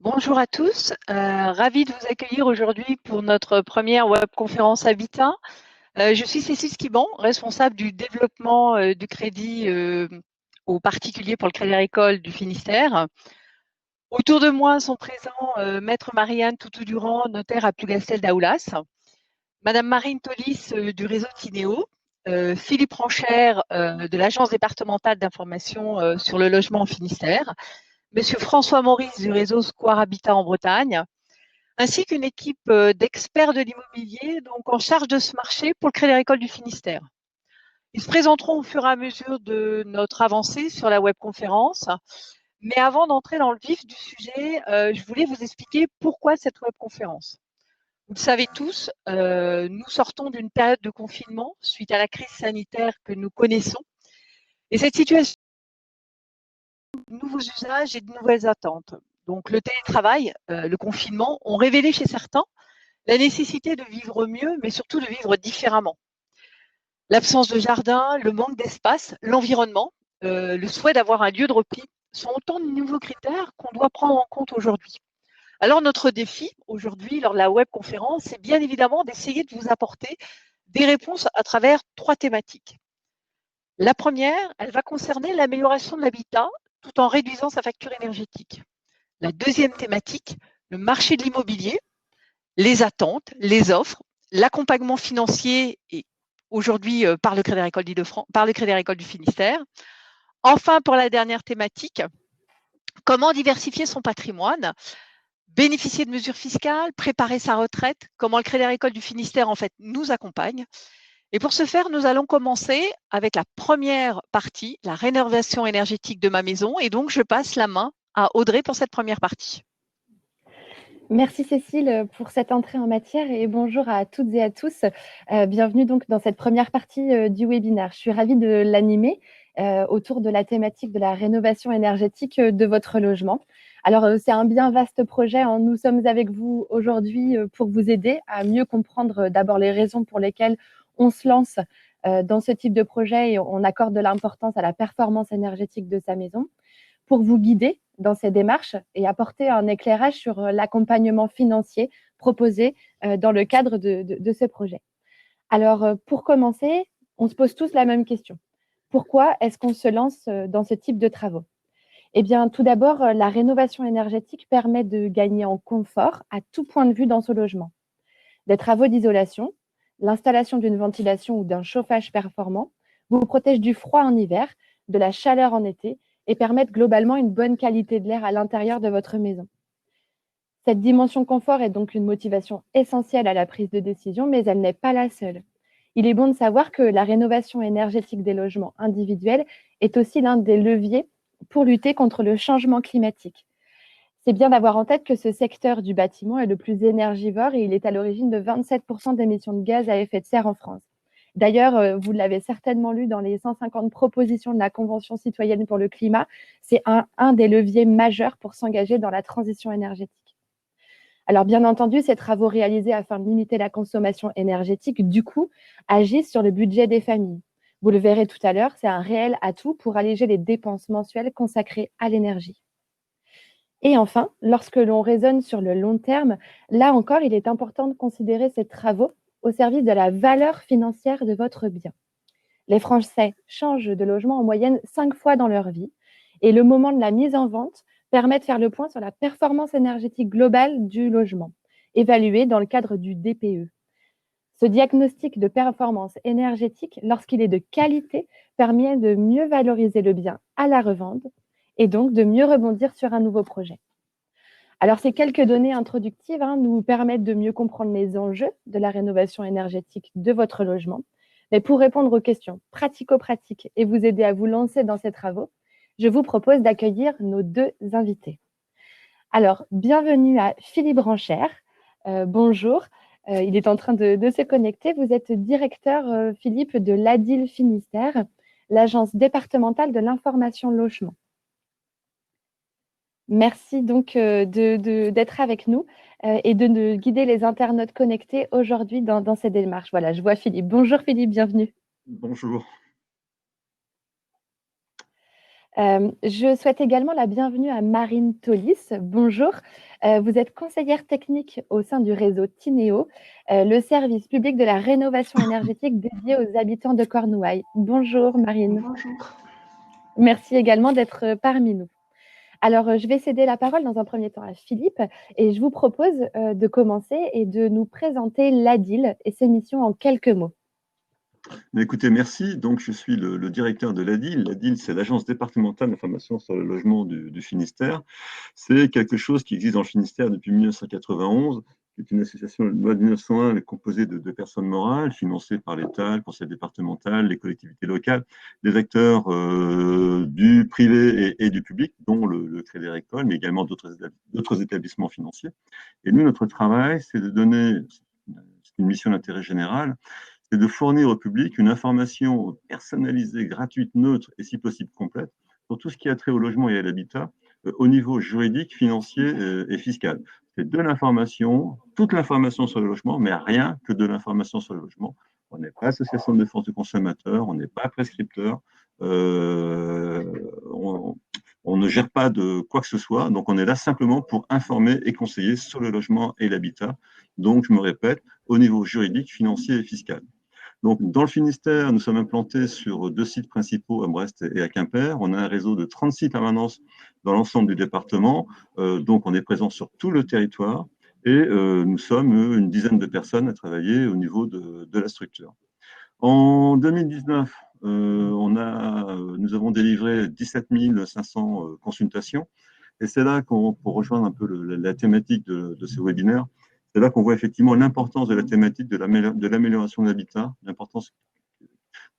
Bonjour à tous, ravie de vous accueillir aujourd'hui pour notre première webconférence Habitat. Je suis Cécile Skiban, responsable du développement du crédit aux particuliers pour le Crédit Agricole du Finistère. Autour de moi sont présents Maître Marianne Toutou-Durand, notaire à Plougastel d'Aoulas, Madame Marine Tolis du réseau Tinéo, Philippe Ranchère de l'Agence départementale d'information sur le logement en Finistère, Monsieur François Maurice du réseau Square Habitat en Bretagne, ainsi qu'une équipe d'experts de l'immobilier donc en charge de ce marché pour le Crédit Agricole du Finistère. Ils se présenteront au fur et à mesure de notre avancée sur la webconférence. Mais avant d'entrer dans le vif du sujet, je voulais vous expliquer pourquoi cette webconférence. Vous le savez tous, nous sortons d'une période de confinement suite à la crise sanitaire que nous connaissons. Et cette situation de nouveaux usages et de nouvelles attentes. Donc le télétravail, le confinement ont révélé chez certains la nécessité de vivre mieux, mais surtout de vivre différemment. L'absence de jardin, le manque d'espace, l'environnement, le souhait d'avoir un lieu de repli sont autant de nouveaux critères qu'on doit prendre en compte aujourd'hui. Alors notre défi aujourd'hui lors de la webconférence, c'est bien évidemment d'essayer de vous apporter des réponses à travers 3 thématiques. La première, elle va concerner l'amélioration de l'habitat tout en réduisant sa facture énergétique. La deuxième thématique, le marché de l'immobilier, les attentes, les offres, l'accompagnement financier et aujourd'hui par le Crédit Agricole d'Île-de-France, par le Crédit Agricole du Finistère. Enfin, pour la dernière thématique, comment diversifier son patrimoine, bénéficier de mesures fiscales, préparer sa retraite, comment le Crédit Agricole du Finistère en fait nous accompagne. Et pour ce faire, nous allons commencer avec la première partie, la rénovation énergétique de ma maison. Et donc, je passe la main à Audrey pour cette première partie. Merci Cécile pour cette entrée en matière et bonjour à toutes et à tous. Bienvenue donc dans cette première partie du webinaire. Je suis ravie de l'animer autour de la thématique de la rénovation énergétique de votre logement. Alors c'est un bien vaste projet. Nous sommes avec vous aujourd'hui pour vous aider à mieux comprendre d'abord les raisons pour lesquelles on se lance dans ce type de projet et on accorde de l'importance à la performance énergétique de sa maison, pour vous guider dans ces démarches et apporter un éclairage sur l'accompagnement financier proposé dans le cadre de ce projet. Alors, pour commencer, on se pose tous la même question. Pourquoi est-ce qu'on se lance dans ce type de travaux? Eh bien, tout d'abord, la rénovation énergétique permet de gagner en confort à tout point de vue dans ce logement. Des travaux d'isolation, l'installation d'une ventilation ou d'un chauffage performant vous protègent du froid en hiver, de la chaleur en été et permettent globalement une bonne qualité de l'air à l'intérieur de votre maison. Cette dimension confort est donc une motivation essentielle à la prise de décision, mais elle n'est pas la seule. Il est bon de savoir que la rénovation énergétique des logements individuels est aussi l'un des leviers pour lutter contre le changement climatique. C'est bien d'avoir en tête que ce secteur du bâtiment est le plus énergivore et il est à l'origine de 27% d'émissions de gaz à effet de serre en France. D'ailleurs, vous l'avez certainement lu dans les 150 propositions de la Convention citoyenne pour le climat, c'est un des leviers majeurs pour s'engager dans la transition énergétique. Alors bien entendu, ces travaux réalisés afin de limiter la consommation énergétique, du coup, agissent sur le budget des familles. Vous le verrez tout à l'heure, c'est un réel atout pour alléger les dépenses mensuelles consacrées à l'énergie. Et enfin, lorsque l'on raisonne sur le long terme, là encore, il est important de considérer ces travaux au service de la valeur financière de votre bien. Les Français changent de logement en moyenne 5 fois dans leur vie et le moment de la mise en vente permet de faire le point sur la performance énergétique globale du logement, évaluée dans le cadre du DPE. Ce diagnostic de performance énergétique, lorsqu'il est de qualité, permet de mieux valoriser le bien à la revente et donc de mieux rebondir sur un nouveau projet. Alors, ces quelques données introductives nous permettent de mieux comprendre les enjeux de la rénovation énergétique de votre logement. Mais pour répondre aux questions pratico-pratiques et vous aider à vous lancer dans ces travaux, je vous propose d'accueillir nos 2 invités. Alors, bienvenue à Philippe Ranchère. Bonjour. Il est en train de se connecter. Vous êtes directeur, Philippe, de l'ADIL Finistère, l'agence départementale de l'information logement. Merci donc d'être avec nous et de guider les internautes connectés aujourd'hui dans ces démarches. Voilà, je vois Philippe. Bonjour Philippe, bienvenue. Bonjour. Je souhaite également la bienvenue à Marine Tolis. Bonjour. Vous êtes conseillère technique au sein du réseau Tineo, le service public de la rénovation énergétique dédié aux habitants de Cornouailles. Bonjour Marine. Bonjour. Merci également d'être parmi nous. Alors, je vais céder la parole dans un premier temps à Philippe et je vous propose de commencer et de nous présenter l'ADIL et ses missions en quelques mots. Mais écoutez, merci. Donc, je suis le directeur de l'ADIL. L'ADIL, c'est l'Agence départementale d'information sur le logement du Finistère. C'est quelque chose qui existe dans le Finistère depuis 1991, qui est une association de loi de 1901 composée de personnes morales, financée par l'État, le conseil départemental, les collectivités locales, des acteurs du privé et du public, dont le Crédit Agricole, mais également d'autres établissements financiers. Et nous, notre travail, c'est de donner, c'est une mission d'intérêt général, c'est de fournir au public une information personnalisée, gratuite, neutre et si possible complète sur tout ce qui a trait au logement et à l'habitat au niveau juridique, financier et fiscal. C'est de l'information, toute l'information sur le logement, mais rien que de l'information sur le logement. On n'est pas association de défense du consommateur, on n'est pas prescripteur, on ne gère pas de quoi que ce soit, donc on est là simplement pour informer et conseiller sur le logement et l'habitat. Donc, je me répète, au niveau juridique, financier et fiscal. Donc, dans le Finistère, nous sommes implantés sur 2 sites principaux à Brest et à Quimper. On a un réseau de 36 permanences dans l'ensemble du département. Donc, on est présent sur tout le territoire et nous sommes une dizaine de personnes à travailler au niveau de la structure. En 2019, nous avons délivré 17 500 consultations. Et c'est là pour rejoindre un peu la thématique de ce webinaire, c'est là qu'on voit effectivement l'importance de la thématique de l'amélioration de l'habitat, l'importance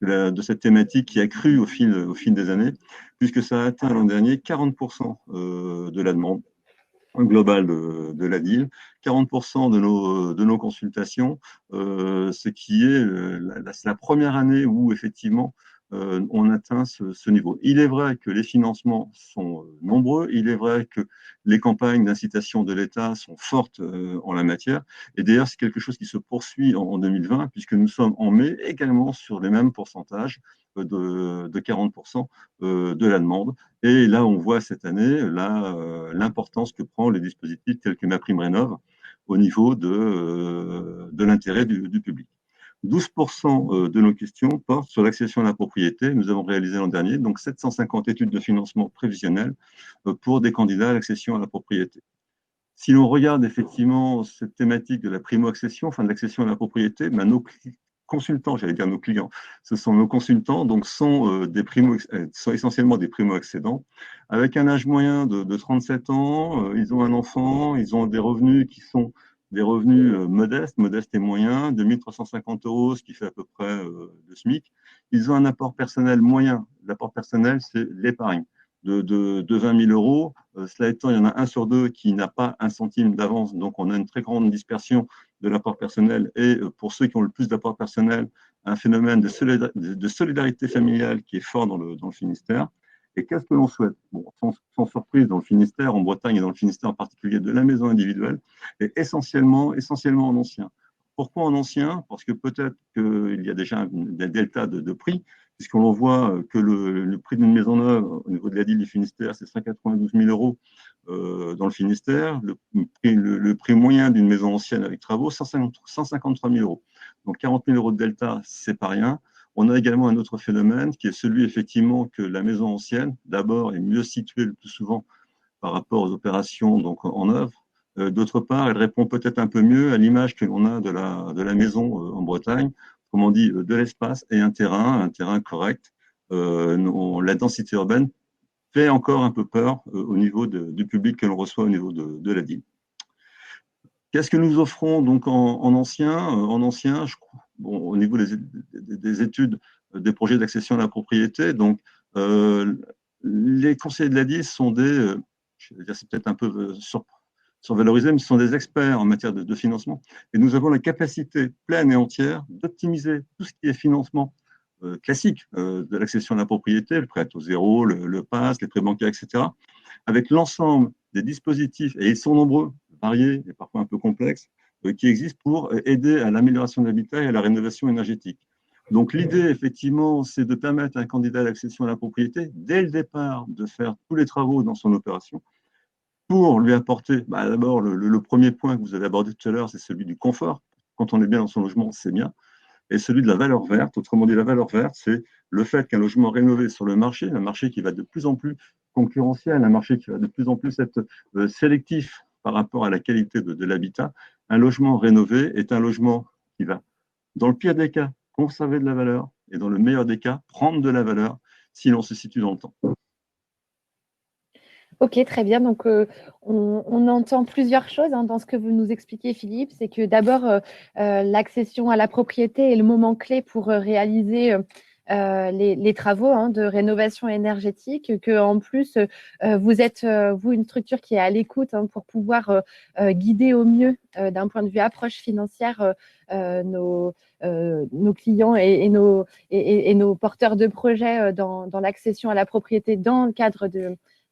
de cette thématique qui a cru au fil des années, puisque ça a atteint l'an dernier 40% de la demande globale de la DIL, 40% de nos consultations, ce qui est la première année où effectivement on atteint ce niveau. Il est vrai que les financements sont nombreux, il est vrai que les campagnes d'incitation de l'État sont fortes en la matière, et d'ailleurs c'est quelque chose qui se poursuit en 2020, puisque nous sommes en mai également sur les mêmes pourcentages de 40% de la demande. Et là, on voit cette année l'importance que prend les dispositifs tels que MaPrimeRénov' au niveau de l'intérêt du public. 12% de nos questions portent sur l'accession à la propriété. Nous avons réalisé l'an dernier donc 750 études de financement prévisionnelles pour des candidats à l'accession à la propriété. Si l'on regarde effectivement cette thématique de la primo-accession, enfin de l'accession à la propriété, ben nos consultants, j'allais dire nos clients, ce sont nos consultants, donc sont essentiellement des primo-accédants, avec un âge moyen de 37 ans, ils ont un enfant, ils ont des revenus qui sont des revenus modestes et moyens, de 1 350 euros, ce qui fait à peu près le SMIC. Ils ont un apport personnel moyen. L'apport personnel, c'est l'épargne de 20 000 euros. Cela étant, il y en a 1 sur 2 qui n'a pas 1 centime d'avance, donc on a une très grande dispersion de l'apport personnel. Et pour ceux qui ont le plus d'apport personnel, un phénomène de solidarité familiale qui est fort dans le Finistère. Et qu'est-ce que l'on souhaite? Bon, sans surprise, dans le Finistère, en Bretagne et dans le Finistère en particulier, de la maison individuelle, et essentiellement en ancien. Pourquoi en ancien? Parce que peut-être qu'il y a déjà des deltas de prix, puisqu'on voit que le prix d'une maison neuve au niveau de la DIL du Finistère, c'est 192 000 euros dans le Finistère. Le prix moyen d'une maison ancienne avec travaux, 153 000 euros. Donc 40 000 euros de delta, c'est pas rien. On a également un autre phénomène qui est celui effectivement que la maison ancienne, d'abord, est mieux située le plus souvent par rapport aux opérations donc, en œuvre. D'autre part, elle répond peut-être un peu mieux à l'image que l'on a de la maison en Bretagne, comme on dit, de l'espace et un terrain correct. La densité urbaine fait encore un peu peur au niveau du public que l'on reçoit au niveau de la DIL. Qu'est-ce que nous offrons donc en ancien? En ancien, bon, au niveau des études, des projets d'accession à la propriété, donc les conseillers de la DIL sont je vais dire c'est peut-être un peu survalorisé, mais ce sont des experts en matière de financement. Et nous avons la capacité pleine et entière d'optimiser tout ce qui est financement classique de l'accession à la propriété, le prêt à taux zéro, le PAS, les prêts bancaires, etc., avec l'ensemble des dispositifs, et ils sont nombreux, variés et parfois un peu complexes, qui existent pour aider à l'amélioration de l'habitat et à la rénovation énergétique. Donc l'idée, effectivement, c'est de permettre à un candidat à l'accession à la propriété, dès le départ, de faire tous les travaux dans son opération pour lui apporter, d'abord, le premier point que vous avez abordé tout à l'heure, c'est celui du confort. Quand on est bien dans son logement, c'est bien. Et celui de la valeur verte. Autrement dit, la valeur verte, c'est le fait qu'un logement rénové sur le marché, un marché qui va de plus en plus concurrentiel, un marché qui va de plus en plus être sélectif par rapport à la qualité de l'habitat, un logement rénové est un logement qui va, dans le pire des cas, conserver de la valeur et dans le meilleur des cas, prendre de la valeur si l'on se situe dans le temps. Ok, très bien. Donc, on entend plusieurs choses dans ce que vous nous expliquez, Philippe. C'est que d'abord, l'accession à la propriété est le moment clé pour réaliser les travaux de rénovation énergétique. Que en plus, vous êtes, vous, une structure qui est à l'écoute pour pouvoir guider au mieux, d'un point de vue approche financière, nos clients et nos porteurs de projets dans l'accession à la propriété dans le cadre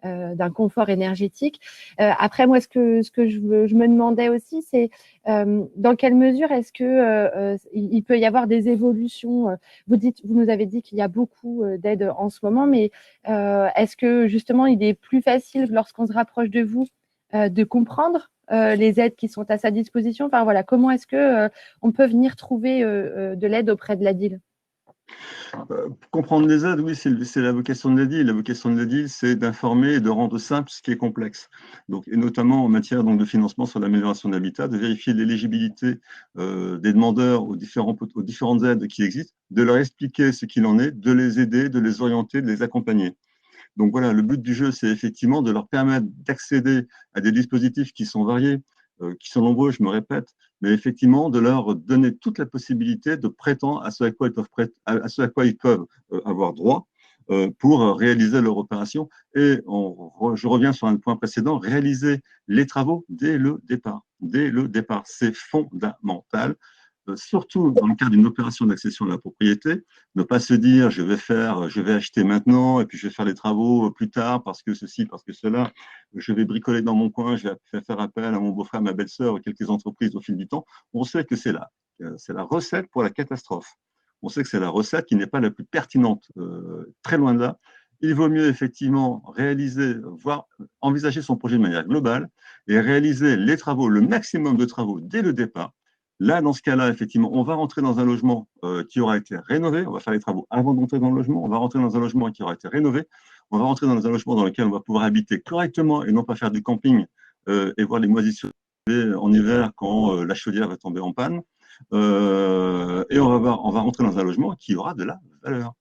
d'un confort énergétique. Après, moi, ce que je me demandais aussi, c'est dans quelle mesure est-ce que il peut y avoir des évolutions. Vous nous avez dit qu'il y a beaucoup d'aides en ce moment, mais est-ce que justement, il est plus facile lorsqu'on se rapproche de vous de comprendre les aides qui sont à sa disposition? Enfin voilà, comment est-ce que on peut venir trouver de l'aide auprès de l'ADIL? Comprendre les aides, oui, c'est la vocation de l'ADIL. La vocation de l'ADIL, c'est d'informer et de rendre simple ce qui est complexe. Donc, et notamment en matière de financement sur l'amélioration de l'habitat, de vérifier l'éligibilité des demandeurs aux différentes aides qui existent, de leur expliquer ce qu'il en est, de les aider, de les orienter, de les accompagner. Donc voilà, le but du jeu, c'est effectivement de leur permettre d'accéder à des dispositifs qui sont variés, qui sont nombreux, je me répète, mais effectivement de leur donner toute la possibilité de prétendre à ce à quoi ils peuvent avoir droit pour réaliser leur opération. Et je reviens sur un point précédent, réaliser les travaux dès le départ. Dès le départ, c'est fondamental. Surtout dans le cadre d'une opération d'accession à la propriété, ne pas se dire je vais acheter maintenant et puis je vais faire les travaux plus tard parce que ceci, parce que cela, je vais bricoler dans mon coin, je vais faire appel à mon beau-frère, ma belle-sœur, quelques entreprises au fil du temps. On sait que c'est la recette pour la catastrophe. On sait que c'est la recette qui n'est pas la plus pertinente, très loin de là. Il vaut mieux effectivement réaliser, voire envisager son projet de manière globale et réaliser les travaux, le maximum de travaux dès le départ. Là, dans ce cas-là, effectivement, on va rentrer dans un logement qui aura été rénové. On va faire les travaux avant d'entrer dans le logement. On va rentrer dans un logement qui aura été rénové. On va rentrer dans un logement dans lequel on va pouvoir habiter correctement et non pas faire du camping et voir les moisissures en hiver quand la chaudière va tomber en panne. Et on va rentrer dans un logement qui aura de la valeur.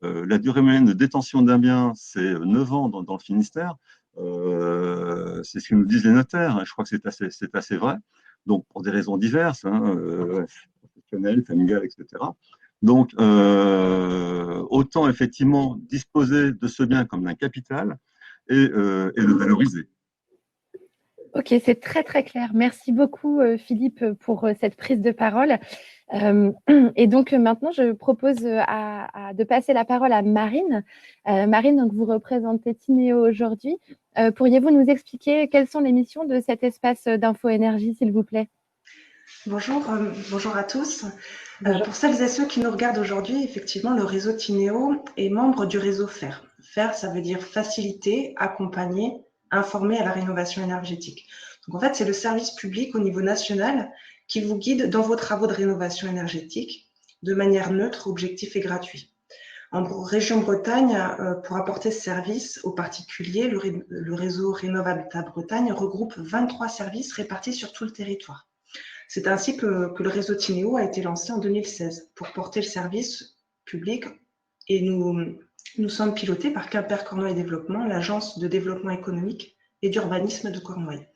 La durée moyenne de détention d'un bien, c'est 9 ans dans le Finistère. C'est ce que nous disent les notaires. Je crois que c'est assez vrai. Donc, pour des raisons diverses, professionnelles, familiales, etc. Donc, autant effectivement disposer de ce bien comme d'un capital et le valoriser. Ok, c'est très très clair. Merci beaucoup Philippe pour cette prise de parole. Et donc maintenant, je propose de passer la parole à Marine. Marine, donc vous représentez Tineo aujourd'hui. Pourriez-vous nous expliquer quelles sont les missions de cet espace d'info-énergie, s'il vous plaît? Bonjour, bonjour à tous. Bonjour. Pour celles et ceux qui nous regardent aujourd'hui, effectivement, le réseau Tineo est membre du réseau FAIR. FAIR, ça veut dire faciliter, accompagner, informer à la rénovation énergétique. Donc en fait, c'est le service public au niveau national qui vous guide dans vos travaux de rénovation énergétique de manière neutre, objective et gratuite. En région Bretagne, pour apporter ce service aux particuliers, le réseau Rénov-Habitat Bretagne regroupe 23 services répartis sur tout le territoire. C'est ainsi que le réseau Tineo a été lancé en 2016 pour porter le service public et nous sommes pilotés par Quimper Cornouailles Développement, l'agence de développement économique et d'urbanisme de Cornouailles.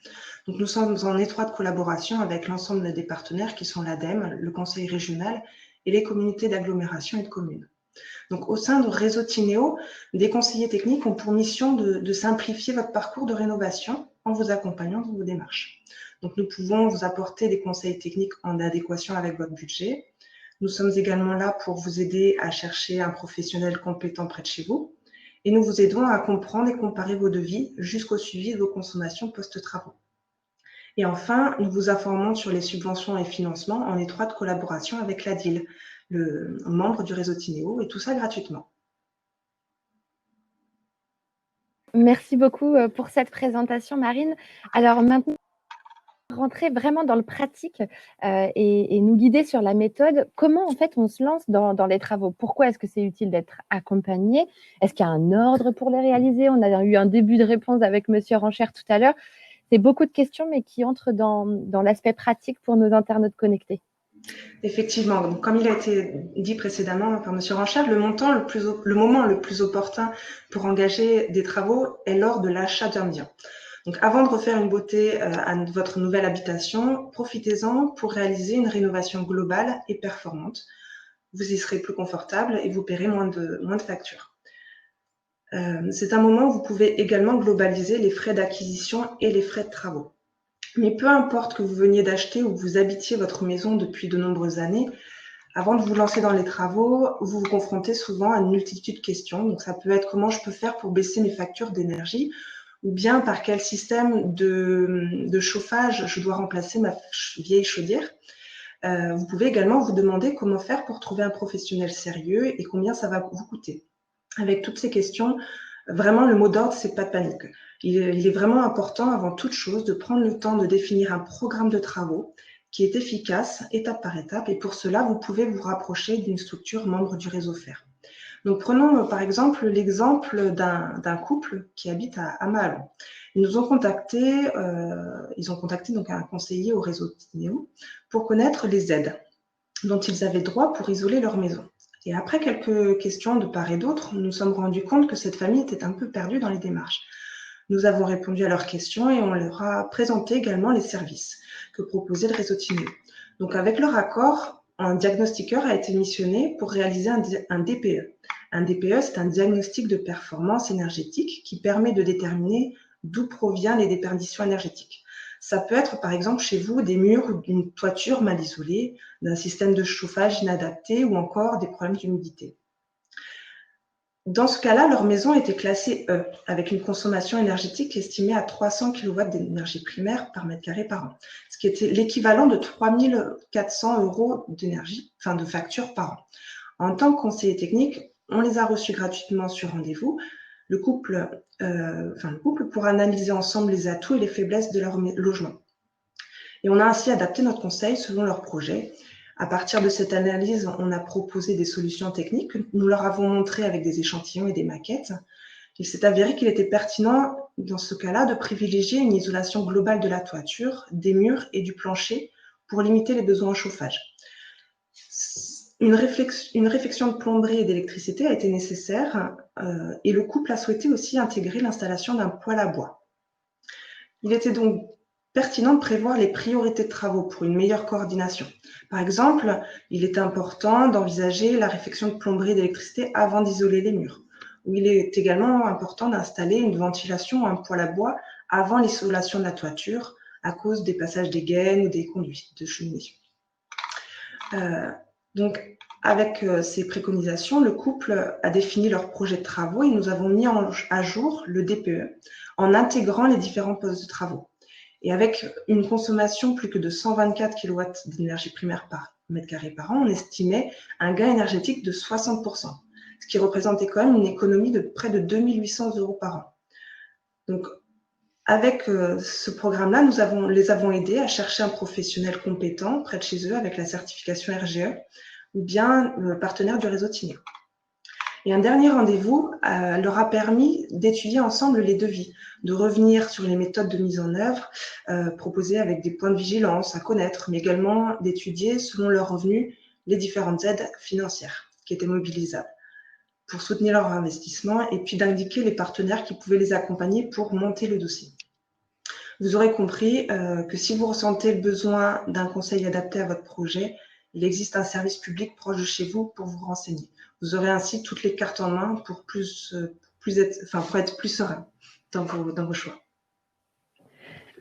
Donc nous sommes en étroite collaboration avec l'ensemble des partenaires qui sont l'ADEME, le conseil régional et les communautés d'agglomération et de communes. Donc au sein du réseau Tineo, des conseillers techniques ont pour mission de simplifier votre parcours de rénovation en vous accompagnant dans vos démarches. Donc, nous pouvons vous apporter des conseils techniques en adéquation avec votre budget. Nous sommes également là pour vous aider à chercher un professionnel compétent près de chez vous. Et nous vous aidons à comprendre et comparer vos devis jusqu'au suivi de vos consommations post-travaux. Et enfin, nous vous informons sur les subventions et financements en étroite collaboration avec l'ADIL, membre du réseau Tineo, et tout ça gratuitement. Merci beaucoup pour cette présentation, Marine. Alors maintenant, rentrer vraiment dans le pratique et nous guider sur la méthode. Comment en fait on se lance dans les travaux? Pourquoi est-ce que c'est utile d'être accompagné? Est-ce qu'il y a un ordre pour les réaliser? On a eu un début de réponse avec Monsieur Ranchère tout à l'heure. C'est beaucoup de questions, mais qui entrent dans l'aspect pratique pour nos internautes connectés. Effectivement, donc, comme il a été dit précédemment par Monsieur Ranchère, le moment le plus opportun pour engager des travaux est lors de l'achat d'un bien. Donc, avant de refaire une beauté à votre nouvelle habitation, profitez-en pour réaliser une rénovation globale et performante. Vous y serez plus confortable et vous paierez moins de factures. C'est un moment où vous pouvez également globaliser les frais d'acquisition et les frais de travaux. Mais peu importe que vous veniez d'acheter ou que vous habitiez votre maison depuis de nombreuses années, avant de vous lancer dans les travaux, vous vous confrontez souvent à une multitude de questions. Donc, ça peut être comment je peux faire pour baisser mes factures d'énergie, ou bien par quel système de chauffage je dois remplacer ma vieille chaudière. Vous pouvez également vous demander comment faire pour trouver un professionnel sérieux et combien ça va vous coûter. Avec toutes ces questions, vraiment le mot d'ordre, c'est pas de panique. Il est vraiment important avant toute chose de prendre le temps de définir un programme de travaux qui est efficace étape par étape, et pour cela, vous pouvez vous rapprocher d'une structure membre du réseau FER. Donc prenons par exemple l'exemple d'un couple qui habite à Mahalon. Ils ont contacté donc un conseiller au réseau Tineo pour connaître les aides dont ils avaient droit pour isoler leur maison. Et après quelques questions de part et d'autre, nous nous sommes rendus compte que cette famille était un peu perdue dans les démarches. Nous avons répondu à leurs questions et on leur a présenté également les services que proposait le réseau Tineo. Donc avec leur accord, un diagnostiqueur a été missionné pour réaliser un DPE. Un DPE, c'est un diagnostic de performance énergétique qui permet de déterminer d'où proviennent les déperditions énergétiques. Ça peut être par exemple chez vous des murs ou d'une toiture mal isolée, d'un système de chauffage inadapté ou encore des problèmes d'humidité. Dans ce cas-là, leur maison était classée E, avec une consommation énergétique estimée à 300 kW d'énergie primaire par mètre carré par an, ce qui était l'équivalent de 3 400 € d'énergie, de facture par an. En tant que conseiller technique, on les a reçus gratuitement sur rendez-vous. Le couple pourra analyser ensemble les atouts et les faiblesses de leur logement. Et on a ainsi adapté notre conseil selon leur projet. À partir de cette analyse, on a proposé des solutions techniques. Nous leur avons montré avec des échantillons et des maquettes. Il s'est avéré qu'il était pertinent, dans ce cas-là, de privilégier une isolation globale de la toiture, des murs et du plancher pour limiter les besoins en chauffage. Une réflexion de plomberie et d'électricité a été nécessaire et le couple a souhaité aussi intégrer l'installation d'un poêle à bois. Il était donc pertinent de prévoir les priorités de travaux pour une meilleure coordination. Par exemple, il est important d'envisager la réfection de plomberie et d'électricité avant d'isoler les murs. Ou il est également important d'installer une ventilation ou un poêle à bois avant l'isolation de la toiture à cause des passages des gaines ou des conduits de cheminée. Donc, avec ces préconisations, le couple a défini leur projet de travaux et nous avons mis à jour le DPE en intégrant les différents postes de travaux. Et avec une consommation plus que de 124 kW d'énergie primaire par mètre carré par an, on estimait un gain énergétique de 60%, ce qui représentait quand même une économie de près de 2 800 € par an. Donc, avec ce programme-là, nous les avons aidés à chercher un professionnel compétent près de chez eux avec la certification RGE ou bien le partenaire du réseau Tineo. Et un dernier rendez-vous leur a permis d'étudier ensemble les devis, de revenir sur les méthodes de mise en œuvre proposées avec des points de vigilance à connaître, mais également d'étudier selon leurs revenus les différentes aides financières qui étaient mobilisables pour soutenir leur investissement et puis d'indiquer les partenaires qui pouvaient les accompagner pour monter le dossier. Vous aurez compris que si vous ressentez le besoin d'un conseil adapté à votre projet, il existe un service public proche de chez vous pour vous renseigner. Vous aurez ainsi toutes les cartes en main pour être plus serein dans vos choix.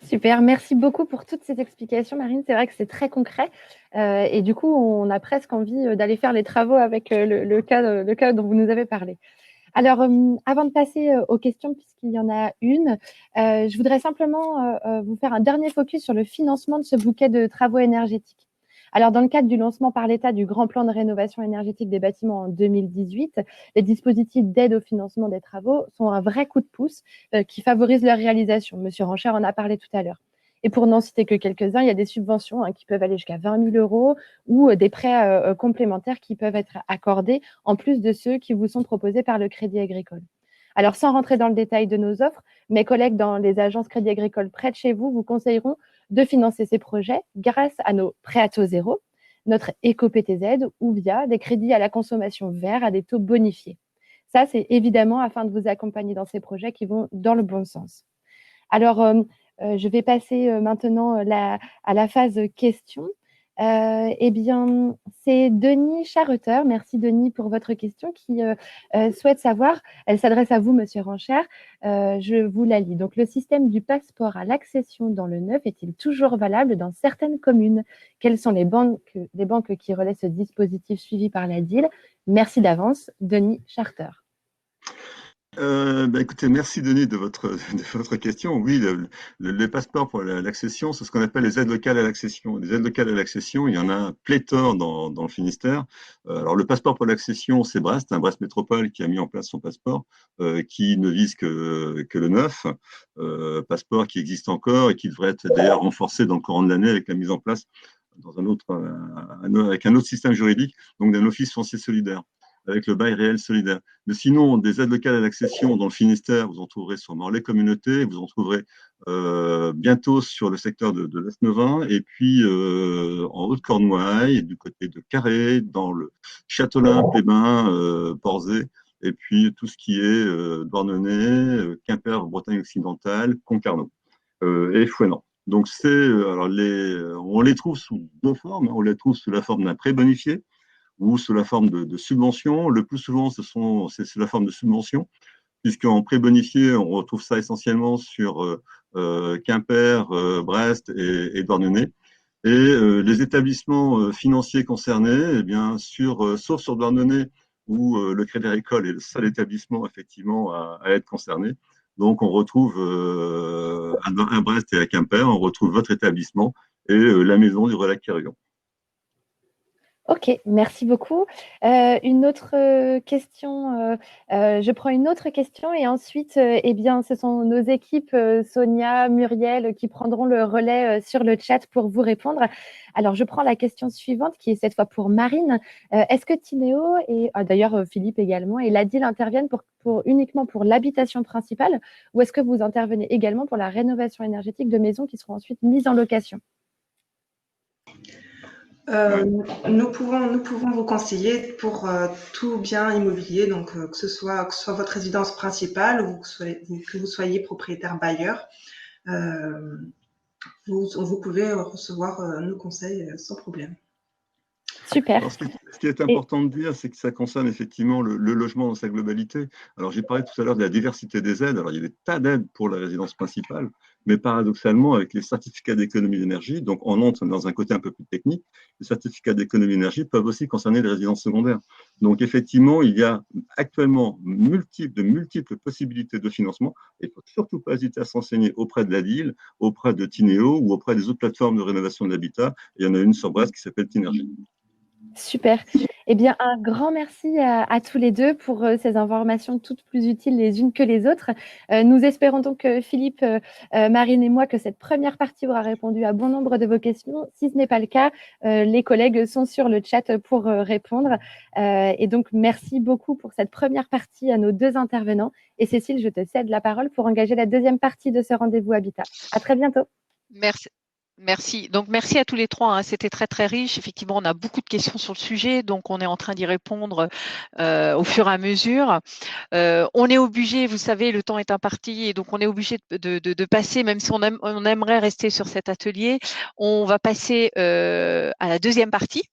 Super, merci beaucoup pour toutes ces explications, Marine. C'est vrai que c'est très concret et du coup, on a presque envie d'aller faire les travaux avec le cas dont vous nous avez parlé. Alors, avant de passer aux questions, puisqu'il y en a une, je voudrais simplement vous faire un dernier focus sur le financement de ce bouquet de travaux énergétiques. Alors, dans le cadre du lancement par l'État du Grand Plan de rénovation énergétique des bâtiments en 2018, les dispositifs d'aide au financement des travaux sont un vrai coup de pouce qui favorise leur réalisation. Monsieur Rancher en a parlé tout à l'heure. Et pour n'en citer que quelques-uns, il y a des subventions qui peuvent aller jusqu'à 20 000 euros ou des prêts complémentaires qui peuvent être accordés en plus de ceux qui vous sont proposés par le Crédit Agricole. Alors, sans rentrer dans le détail de nos offres, mes collègues dans les agences Crédit Agricole près de chez vous vous conseilleront de financer ces projets grâce à nos prêts à taux zéro, notre éco-PTZ ou via des crédits à la consommation vert à des taux bonifiés. Ça, c'est évidemment afin de vous accompagner dans ces projets qui vont dans le bon sens. Alors, je vais passer maintenant à la phase questions. Eh bien, c'est Denis Charreter. Merci Denis pour votre question qui souhaite savoir, elle s'adresse à vous, Monsieur Rancher, je vous la lis. Donc, le système du passeport à l'accession dans le neuf est-il toujours valable dans certaines communes? Quelles sont les banques qui relaient ce dispositif suivi par la DIL? Merci d'avance, Denis Charter. Écoutez, merci Denis de votre question. Oui, les passeports pour l'accession, c'est ce qu'on appelle les aides locales à l'accession. Les aides locales à l'accession, il y en a pléthore dans le Finistère. Alors le passeport pour l'accession, c'est Brest, Brest Métropole qui a mis en place son passeport, qui ne vise que le neuf, passeport qui existe encore et qui devrait être d'ailleurs renforcé dans le courant de l'année avec la mise en place dans avec un autre système juridique, donc d'un office foncier solidaire, avec le bail réel solidaire. Mais sinon, des aides locales à l'accession dans le Finistère, vous en trouverez sur Morlaix Communauté, vous en trouverez bientôt sur le secteur de l'Est-Neuvin, et puis en Haute-Cornouailles, du côté de Carré, dans le Châtelain, Pébin, Porzay, et puis tout ce qui est Douarnenez, Quimper, Bretagne occidentale, Concarneau et Fouesnant. Donc, on les trouve sous deux formes. On les trouve sous la forme d'un prêt bonifié, ou sous la forme de subventions. Le plus souvent, c'est sous la forme de subventions, puisqu'en prêt bonifié, on retrouve ça essentiellement sur Quimper, Brest et Douarnenez. Et les établissements financiers concernés, eh bien, sauf sur Douarnenez, où le Crédit Agricole est le seul établissement effectivement à être concerné. Donc, on retrouve à Brest et à Quimper, on retrouve votre établissement et la maison du Relac-Quérillon. Ok, merci beaucoup. Une autre question, je prends une autre question et ensuite, eh bien, ce sont nos équipes, Sonia, Muriel, qui prendront le relais sur le chat pour vous répondre. Alors, je prends la question suivante qui est cette fois pour Marine. Est-ce que Tinéo et d'ailleurs Philippe également et la DIL interviennent uniquement pour l'habitation principale ou est-ce que vous intervenez également pour la rénovation énergétique de maisons qui seront ensuite mises en location? Nous pouvons vous conseiller pour tout bien immobilier, donc que ce soit votre résidence principale ou que vous soyez propriétaire bailleur. Vous pouvez recevoir nos conseils sans problème. Super. Alors, ce qui est important de dire, c'est que ça concerne effectivement le logement dans sa globalité. Alors, j'ai parlé tout à l'heure de la diversité des aides. Alors, il y a des tas d'aides pour la résidence principale, mais paradoxalement, avec les certificats d'économie d'énergie, donc on entre dans un côté un peu plus technique, les certificats d'économie d'énergie peuvent aussi concerner les résidences secondaires. Donc, effectivement, il y a actuellement de multiples possibilités de financement. Il ne faut surtout pas hésiter à s'enseigner auprès de la DIL, auprès de Tinéo ou auprès des autres plateformes de rénovation de l'habitat. Il y en a une sur Brest qui s'appelle Tinergie. Super. Eh bien, un grand merci à tous les deux pour ces informations toutes plus utiles les unes que les autres. Nous espérons donc, Philippe, Marine et moi, que cette première partie aura répondu à bon nombre de vos questions. Si ce n'est pas le cas, les collègues sont sur le chat pour répondre. Et donc, merci beaucoup pour cette première partie à nos deux intervenants. Et Cécile, je te cède la parole pour engager la deuxième partie de ce rendez-vous Habitat. À très bientôt. Merci. Merci. Donc, merci à tous les trois. C'était très, très riche. Effectivement, on a beaucoup de questions sur le sujet, donc on est en train d'y répondre au fur et à mesure. On est obligé, vous savez, le temps est imparti, et donc on est obligé de passer, même si on aimerait rester sur cet atelier, on va passer à la deuxième partie.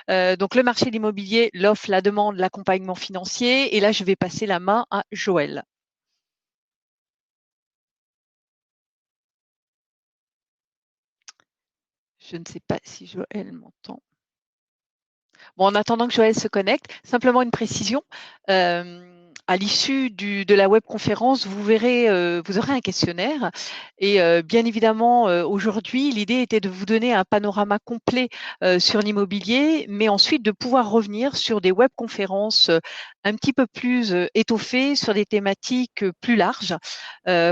Donc, le marché de l'immobilier, l'offre, la demande, l'accompagnement financier. Et là, je vais passer la main à Joël. Je ne sais pas si Joël m'entend. Bon, en attendant que Joël se connecte, simplement une précision. à l'issue de la webconférence, vous verrez, vous aurez un questionnaire. Et bien évidemment, aujourd'hui, l'idée était de vous donner un panorama complet sur l'immobilier, mais ensuite de pouvoir revenir sur des webconférences un petit peu plus étoffées, sur des thématiques plus larges,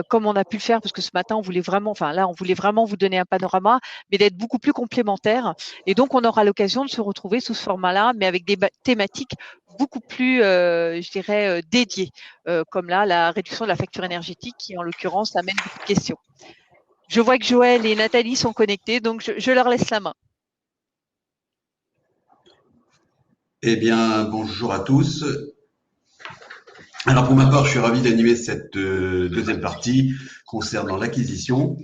comme on a pu le faire, parce que ce matin, on voulait vraiment vous donner un panorama, mais d'être beaucoup plus complémentaires. Et donc, on aura l'occasion de se retrouver sous ce format-là, mais avec des thématiques beaucoup plus, je dirais, dédiées, comme là, la réduction de la facture énergétique, qui en l'occurrence amène beaucoup de questions. Je vois que Joël et Nathalie sont connectés, donc je leur laisse la main. Eh bien, bonjour à tous. Alors pour ma part, je suis ravi d'animer cette deuxième partie concernant l'acquisition.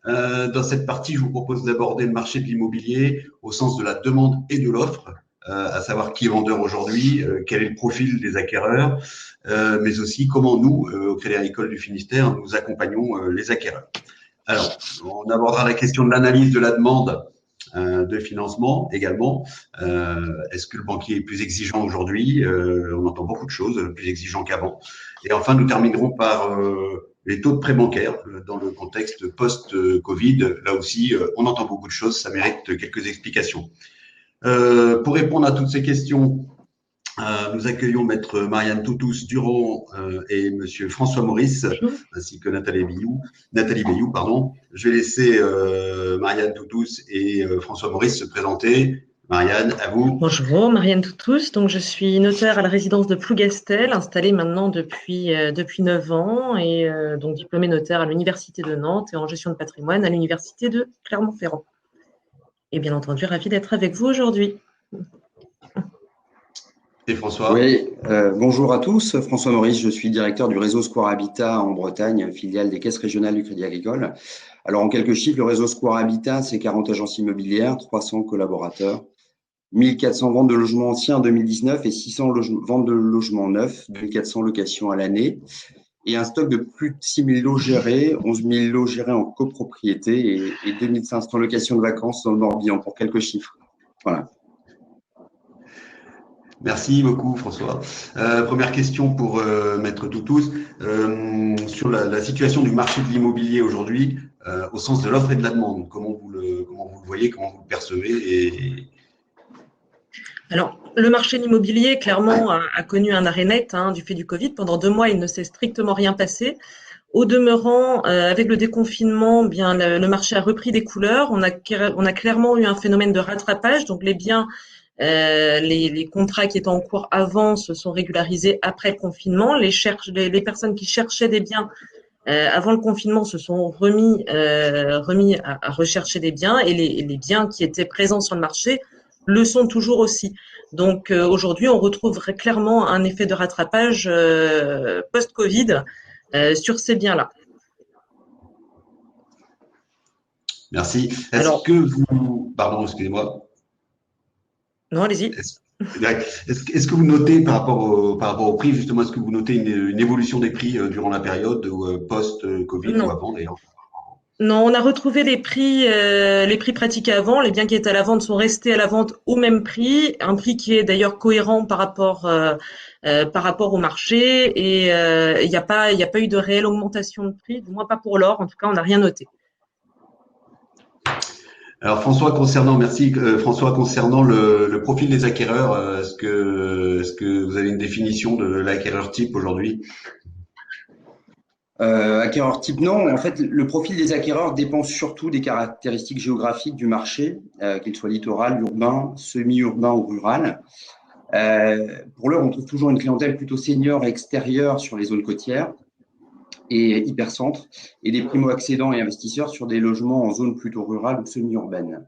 Dans cette partie, je vous propose d'aborder le marché de l'immobilier au sens de la demande et de l'offre, à savoir qui est vendeur aujourd'hui, quel est le profil des acquéreurs, mais aussi comment nous, au Crédit Agricole du Finistère, nous accompagnons les acquéreurs. Alors, on abordera la question de l'analyse de la demande de financement également. Est-ce que le banquier est plus exigeant aujourd'hui? On entend beaucoup de choses, plus exigeant qu'avant. Et enfin, nous terminerons par les taux de prêt bancaires dans le contexte post-Covid. Là aussi, on entend beaucoup de choses, ça mérite quelques explications. Pour répondre à toutes ces questions, nous accueillons maître Marianne Toutous-Durand et monsieur François Maurice, ainsi que Nathalie Bayou, pardon. Je vais laisser Marianne Toutous et François Maurice se présenter. Marianne, à vous. Bonjour, Marianne Toutous. Donc, je suis notaire à la résidence de Plougastel, installée maintenant depuis 9 ans, et donc diplômée notaire à l'Université de Nantes et en gestion de patrimoine à l'Université de Clermont-Ferrand. Et bien entendu, ravie d'être avec vous aujourd'hui. Et François. Oui, bonjour à tous. François Maurice, je suis directeur du réseau Square Habitat en Bretagne, filiale des caisses régionales du Crédit Agricole. Alors, en quelques chiffres, le réseau Square Habitat, c'est 40 agences immobilières, 300 collaborateurs, 1400 ventes de logements anciens en 2019 et 600 ventes de logements neufs, 2400 locations à l'année, et un stock de plus de 6000 lots gérés, 11 000 lots gérés en copropriété et 2500 locations de vacances dans le Morbihan, pour quelques chiffres. Voilà. Merci beaucoup, François. Première question pour maître Toutous. Sur la situation du marché de l'immobilier aujourd'hui, au sens de l'offre et de la demande, comment vous le voyez, comment vous le percevez Alors, le marché de l'immobilier, clairement, a connu un arrêt net du fait du Covid. Pendant 2 mois, il ne s'est strictement rien passé. Au demeurant, avec le déconfinement, bien le marché a repris des couleurs. On a clairement eu un phénomène de rattrapage. Donc, les biens, les contrats qui étaient en cours avant se sont régularisés après le confinement. Les personnes qui cherchaient des biens avant le confinement se sont remis à rechercher des biens, et les biens qui étaient présents sur le marché le sont toujours aussi. Donc aujourd'hui, on retrouve clairement un effet de rattrapage post-Covid sur ces biens-là. Merci. Pardon, excusez-moi. Non, allez-y. Est-ce que vous notez par rapport au prix, justement, est-ce que vous notez une évolution des prix durant la période post-Covid ou avant d'ailleurs? Non, on a retrouvé les prix pratiqués avant. Les biens qui étaient à la vente sont restés à la vente au même prix, un prix qui est d'ailleurs cohérent par rapport au marché. Et il n'y a pas eu de réelle augmentation de prix, du moins pas pour l'or. En tout cas, on n'a rien noté. Alors François, concernant le profil des acquéreurs, est-ce que vous avez une définition de l'acquéreur type aujourd'hui? Acquéreur type, non. En fait, le profil des acquéreurs dépend surtout des caractéristiques géographiques du marché, qu'il soit littoral, urbain, semi-urbain ou rural. Pour l'heure, on trouve toujours une clientèle plutôt senior et extérieure sur les zones côtières et hypercentres, et des primo-accédants et investisseurs sur des logements en zone plutôt rurale ou semi-urbaine.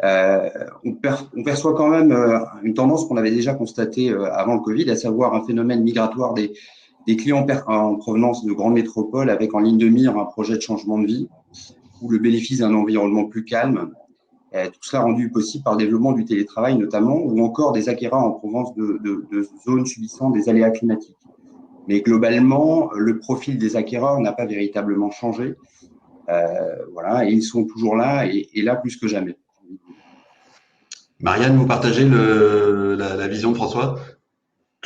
On perçoit quand même une tendance qu'on avait déjà constatée avant le Covid, à savoir un phénomène migratoire des clients en provenance de grandes métropoles, avec en ligne de mire un projet de changement de vie ou le bénéfice d'un environnement plus calme. Tout cela rendu possible par le développement du télétravail notamment, ou encore des acquéreurs en provenance de zones subissant des aléas climatiques. Mais globalement, le profil des acquéreurs n'a pas véritablement changé. Voilà, et ils sont toujours là, et là plus que jamais. Marianne, vous partagez la vision de François?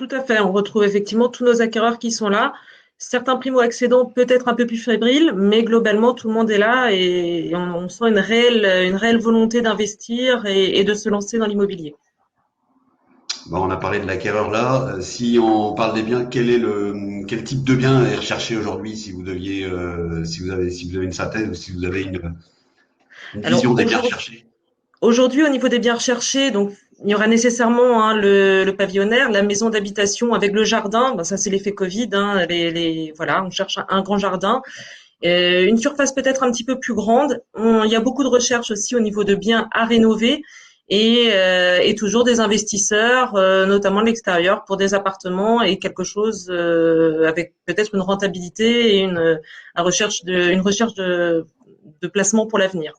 Tout à fait. On retrouve effectivement tous nos acquéreurs qui sont là. Certains primo-accédants peut-être un peu plus fébriles, mais globalement, tout le monde est là et on sent une réelle volonté d'investir et de se lancer dans l'immobilier. Bon, on a parlé de l'acquéreur là. Si on parle des biens, quel type de bien est recherché aujourd'hui si vous deviez, si vous avez une synthèse ou si vous avez une vision des biens recherchés? Aujourd'hui, au niveau des biens recherchés, donc il y aura nécessairement le pavillonnaire, la maison d'habitation avec le jardin. Ben, ça, c'est l'effet Covid. Voilà, on cherche un grand jardin. Une surface peut-être un petit peu plus grande. Il y a beaucoup de recherches aussi au niveau de biens à rénover et toujours des investisseurs, notamment de l'extérieur, pour des appartements et quelque chose avec peut-être une rentabilité et une recherche de placement pour l'avenir.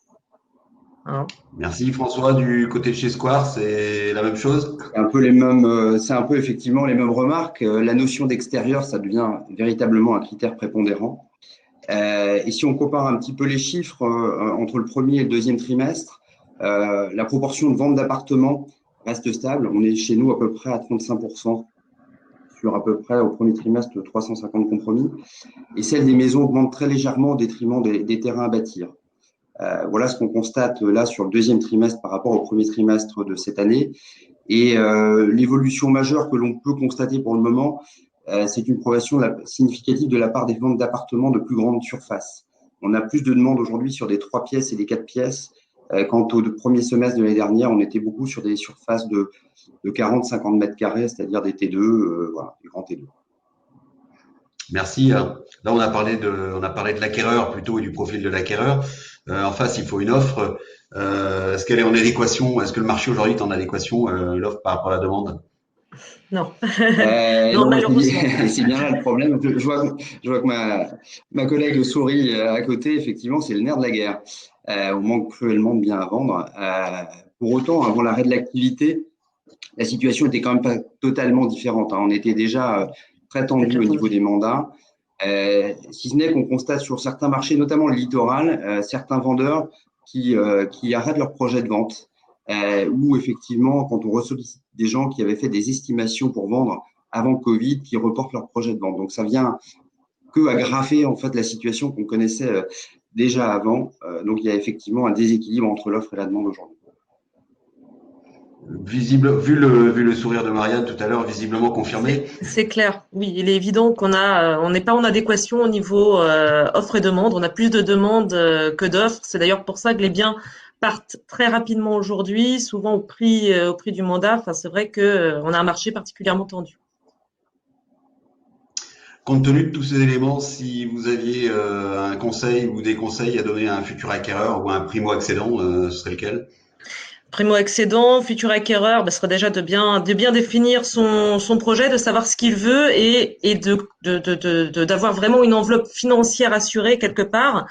Hein. Merci François. Du côté de chez Square, c'est la même chose? C'est un peu effectivement les mêmes remarques. La notion d'extérieur, ça devient véritablement un critère prépondérant. Et si on compare un petit peu les chiffres entre le premier et le deuxième trimestre, la proportion de vente d'appartements reste stable. On est chez nous à peu près à 35%, sur à peu près au premier trimestre 350 compromis. Et celle des maisons augmente très légèrement au détriment des terrains à bâtir. Voilà ce qu'on constate là sur le deuxième trimestre par rapport au premier trimestre de cette année. Et l'évolution majeure que l'on peut constater pour le moment, c'est une progression significative de la part des ventes d'appartements de plus grande surface. On a plus de demandes aujourd'hui sur des 3 pièces et des 4 pièces. Quant au premier semestre de l'année dernière, on était beaucoup sur des surfaces de 40-50 mètres carrés, c'est-à-dire des T2, voilà, des grands T2. Merci. Là, on a parlé de l'acquéreur plutôt et du profil de l'acquéreur. En face, il faut une offre. Est-ce qu'elle est en adéquation? Est-ce que le marché aujourd'hui est en adéquation, l'offre par rapport à la demande? Non. Non, malheureusement. C'est bien là le problème. Je vois que ma collègue sourit à côté. Effectivement, c'est le nerf de la guerre. On manque cruellement de biens à vendre. Pour autant, avant l'arrêt de l'activité, la situation était quand même pas totalement différente. On était déjà très tendu au niveau des mandats. Si ce n'est qu'on constate sur certains marchés, notamment le littoral, certains vendeurs qui arrêtent leur projet de vente. Ou effectivement, quand on ressollicite des gens qui avaient fait des estimations pour vendre avant Covid, qui reportent leur projet de vente. Donc, ça vient que aggraver en fait la situation qu'on connaissait déjà avant. Donc, il y a effectivement un déséquilibre entre l'offre et la demande aujourd'hui. Vu le sourire de Marianne tout à l'heure, visiblement confirmé. C'est clair. Oui, il est évident on n'est pas en adéquation au niveau offre et demande. On a plus de demandes que d'offres. C'est d'ailleurs pour ça que les biens partent très rapidement aujourd'hui, souvent au prix du mandat. Enfin, c'est vrai que on a un marché particulièrement tendu. Compte tenu de tous ces éléments, si vous aviez un conseil ou des conseils à donner à un futur acquéreur ou à un primo-accédant, ce serait lequel? Primo-accédant, futur acquéreur, serait déjà de bien définir son projet, de savoir ce qu'il veut et d'avoir vraiment une enveloppe financière assurée quelque part,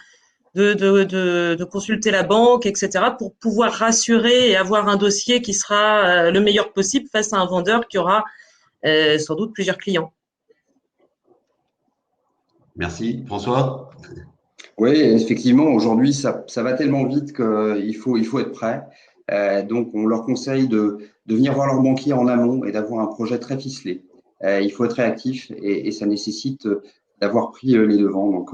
de consulter la banque, etc., pour pouvoir rassurer et avoir un dossier qui sera le meilleur possible face à un vendeur qui aura sans doute plusieurs clients. Merci. François? Oui, effectivement, aujourd'hui, ça va tellement vite qu'il faut être prêt. Donc, on leur conseille de venir voir leur banquier en amont et d'avoir un projet très ficelé. Il faut être réactif et ça nécessite d'avoir pris les devants. Donc,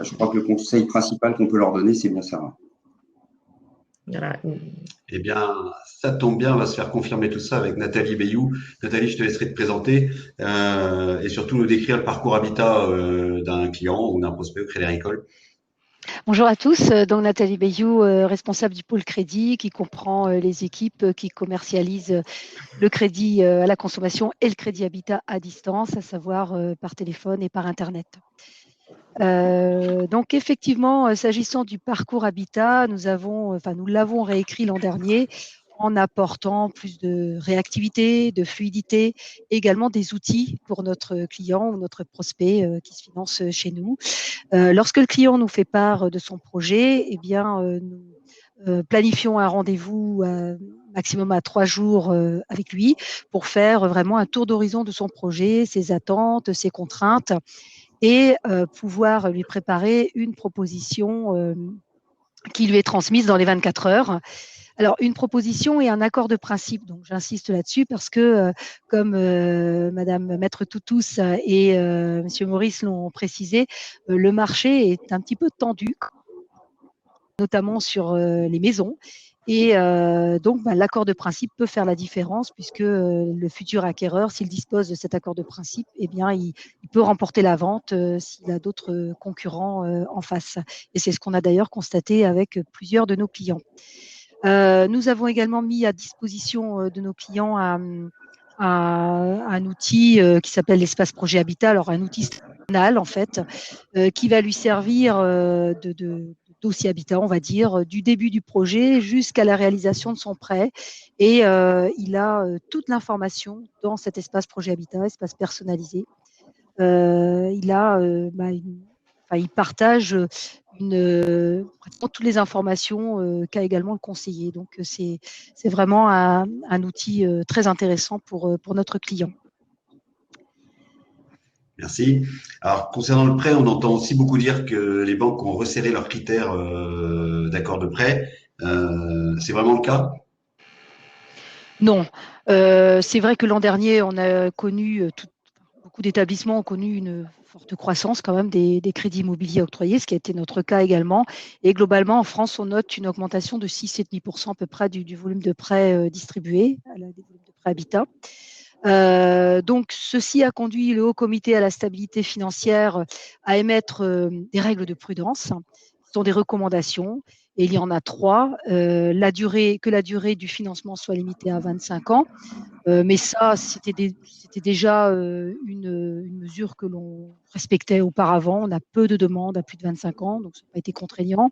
je crois que le conseil principal qu'on peut leur donner, c'est bien ça. Voilà. Eh bien, ça tombe bien, on va se faire confirmer tout ça avec Nathalie Bayou. Nathalie, je te laisserai te présenter et surtout nous décrire le parcours habitat d'un client ou d'un prospect au Crédit Agricole. Bonjour à tous, donc Nathalie Bayou, responsable du pôle crédit qui comprend les équipes qui commercialisent le crédit à la consommation et le crédit habitat à distance, à savoir par téléphone et par Internet. Donc effectivement, s'agissant du parcours habitat, nous l'avons réécrit l'an dernier en apportant plus de réactivité, de fluidité, également des outils pour notre client ou notre prospect qui se finance chez nous. Lorsque le client nous fait part de son projet, eh bien, nous planifions un rendez-vous maximum à 3 jours avec lui pour faire vraiment un tour d'horizon de son projet, ses attentes, ses contraintes et pouvoir lui préparer une proposition qui lui est transmise dans les 24 heures. Alors, une proposition et un accord de principe. Donc, j'insiste là-dessus parce que, comme Madame Maître Toutous et Monsieur Maurice l'ont précisé, le marché est un petit peu tendu, notamment sur les maisons. Et donc, l'accord de principe peut faire la différence puisque le futur acquéreur, s'il dispose de cet accord de principe, eh bien, il peut remporter la vente s'il a d'autres concurrents en face. Et c'est ce qu'on a d'ailleurs constaté avec plusieurs de nos clients. Nous avons également mis à disposition de nos clients un outil qui s'appelle l'espace projet habitat. Alors, un outil banal, en fait, qui va lui servir de dossier habitat, on va dire, du début du projet jusqu'à la réalisation de son prêt. Et il a toute l'information dans cet espace projet habitat, espace personnalisé. Il a il partage pratiquement toutes les informations qu'a également le conseiller. Donc, c'est vraiment un outil très intéressant pour notre client. Merci. Alors, concernant le prêt, on entend aussi beaucoup dire que les banques ont resserré leurs critères d'accord de prêt. C'est vraiment le cas? Non. C'est vrai que l'an dernier, on a connu, beaucoup d'établissements ont connu une forte croissance quand même des crédits immobiliers octroyés, ce qui a été notre cas également. Et globalement, en France, on note une augmentation de 6,5% à peu près du volume de prêts distribués, des volumes de prêts habitat. Donc, ceci a conduit le Haut Comité à la stabilité financière à émettre des règles de prudence, qui sont des recommandations. Et il y en a 3. La durée du financement soit limitée à 25 ans. Mais ça, c'était déjà une mesure que l'on respectait auparavant. On a peu de demandes à plus de 25 ans, donc ça n'a pas été contraignant.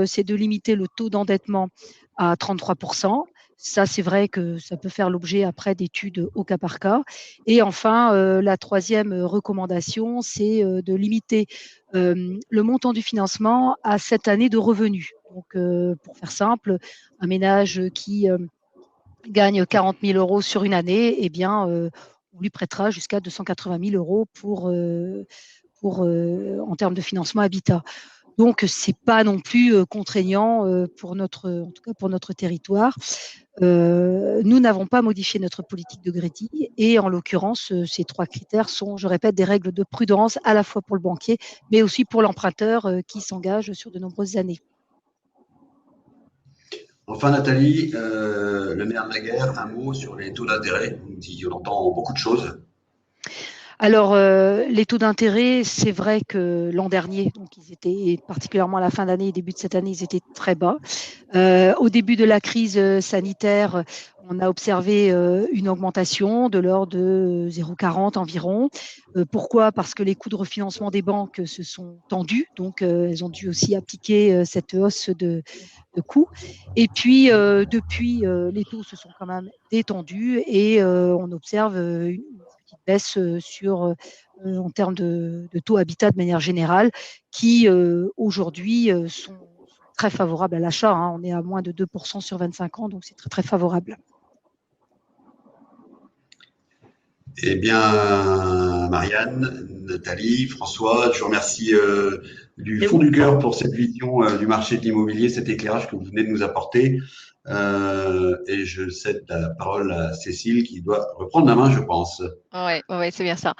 C'est de limiter le taux d'endettement à 33%. Ça, c'est vrai que ça peut faire l'objet après d'études au cas par cas. Et enfin, la troisième recommandation, c'est de limiter le montant du financement à 7 années de revenus. Donc, pour faire simple, un ménage qui gagne 40 000 euros sur une année, eh bien, on lui prêtera jusqu'à 280 000 euros en termes de financement habitat. Donc, c'est pas non plus contraignant en tout cas pour notre territoire. Nous n'avons pas modifié notre politique de crédit et en l'occurrence, ces 3 critères sont, je répète, des règles de prudence à la fois pour le banquier, mais aussi pour l'emprunteur qui s'engage sur de nombreuses années. Enfin, Nathalie, le maire Naguère, un mot sur les taux d'intérêt. On entend beaucoup de choses. Alors, les taux d'intérêt, c'est vrai que l'an dernier, donc ils étaient particulièrement à la fin d'année et début de cette année, ils étaient très bas. Au début de la crise sanitaire, on a observé une augmentation de l'ordre de 0,40 environ. Pourquoi? Parce que les coûts de refinancement des banques se sont tendus, donc elles ont dû aussi appliquer cette hausse de coûts. Et puis, depuis, les taux se sont quand même détendus et on observe une petite baisse en termes de taux habitat de manière générale, qui aujourd'hui sont très favorables à l'achat. On est à moins de 2% sur 25 ans, donc c'est très, très favorable. Eh bien, Marianne, Nathalie, François, je vous remercie du fond du cœur pour cette vision du marché de l'immobilier, cet éclairage que vous venez de nous apporter. Et je cède la parole à Cécile qui doit reprendre la main, je pense. Ouais, c'est bien ça.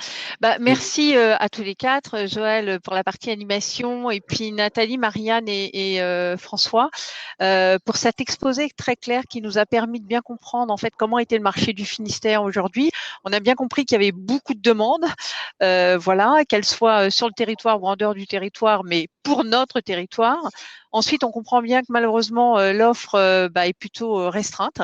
Merci à tous les 4, Joël pour la partie animation et puis Nathalie, Marianne et François pour cet exposé très clair qui nous a permis de bien comprendre en fait comment était le marché du Finistère aujourd'hui. On a bien compris qu'il y avait beaucoup de demandes, qu'elles soient sur le territoire ou en dehors du territoire, mais pour notre territoire. Ensuite, on comprend bien que malheureusement l'offre est plutôt restreinte.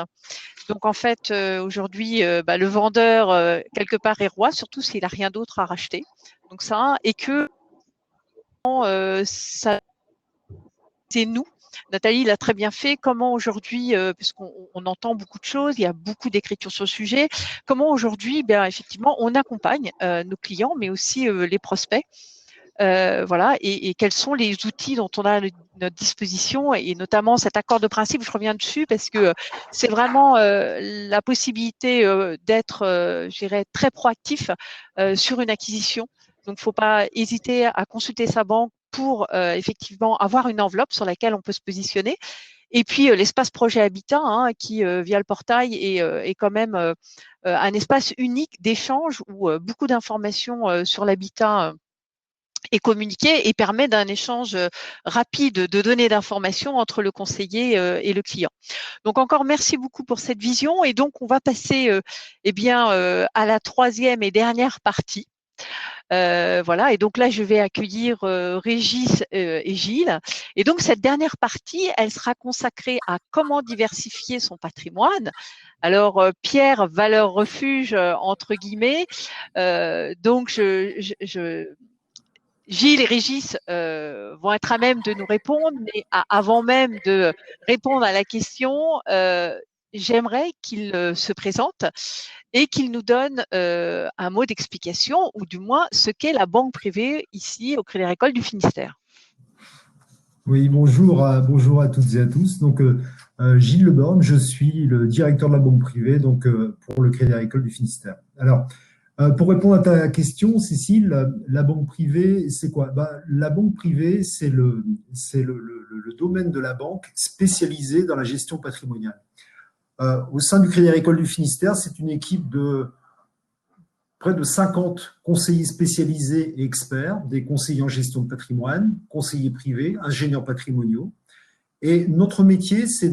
Donc en fait, aujourd'hui, le vendeur, quelque part, est roi, surtout s'il n'a rien d'autre à racheter. Donc ça, et que ça, c'est nous. Nathalie l'a très bien fait. Comment aujourd'hui, puisqu'on entend beaucoup de choses, il y a beaucoup d'écriture sur le sujet, comment aujourd'hui, effectivement, on accompagne nos clients, mais aussi les prospects. Et quels sont les outils dont on a à notre disposition et notamment cet accord de principe, je reviens dessus parce que c'est vraiment la possibilité d'être, je dirais, très proactif sur une acquisition. Donc, il ne faut pas hésiter à consulter sa banque pour effectivement avoir une enveloppe sur laquelle on peut se positionner. Et puis l'espace projet habitat, hein, qui via le portail est quand même un espace unique d'échange où beaucoup d'informations sur l'habitat est communiqué et permet d'un échange rapide de données d'informations entre le conseiller et le client. Donc encore merci beaucoup pour cette vision et donc on va passer à la troisième et dernière partie. Voilà, et donc là, je vais accueillir Régis et Gilles. Et donc, cette dernière partie, elle sera consacrée à comment diversifier son patrimoine. Alors, Pierre, valeur refuge, entre guillemets. Donc, Gilles et Régis vont être à même de nous répondre, mais avant même de répondre à la question, j'aimerais qu'ils se présentent et qu'ils nous donnent un mot d'explication, ou du moins ce qu'est la banque privée ici au Crédit Agricole du Finistère. Oui, bonjour à toutes et à tous. Donc, Gilles Leborne, je suis le directeur de la banque privée donc, pour le Crédit Agricole du Finistère. Alors, pour répondre à ta question, Cécile, la banque privée, c'est quoi? La banque privée, c'est le domaine de la banque spécialisé dans la gestion patrimoniale. Au sein du Crédit Agricole du Finistère, c'est une équipe de près de 50 conseillers spécialisés et experts, des conseillers en gestion de patrimoine, conseillers privés, ingénieurs patrimoniaux. Et notre métier, c'est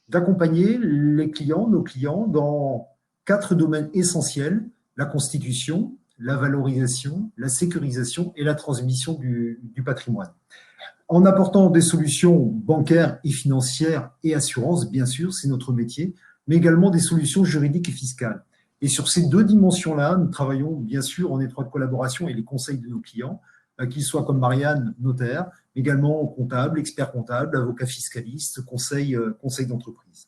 d'accompagner les clients, nos clients, dans 4 domaines essentiels: la constitution, la valorisation, la sécurisation et la transmission du patrimoine. En apportant des solutions bancaires et financières et assurances, bien sûr, c'est notre métier, mais également des solutions juridiques et fiscales. Et sur ces 2 dimensions-là, nous travaillons bien sûr en étroite collaboration avec les conseils de nos clients, qu'ils soient comme Marianne, notaire, mais également comptable, expert comptable, avocat fiscaliste, conseil d'entreprise.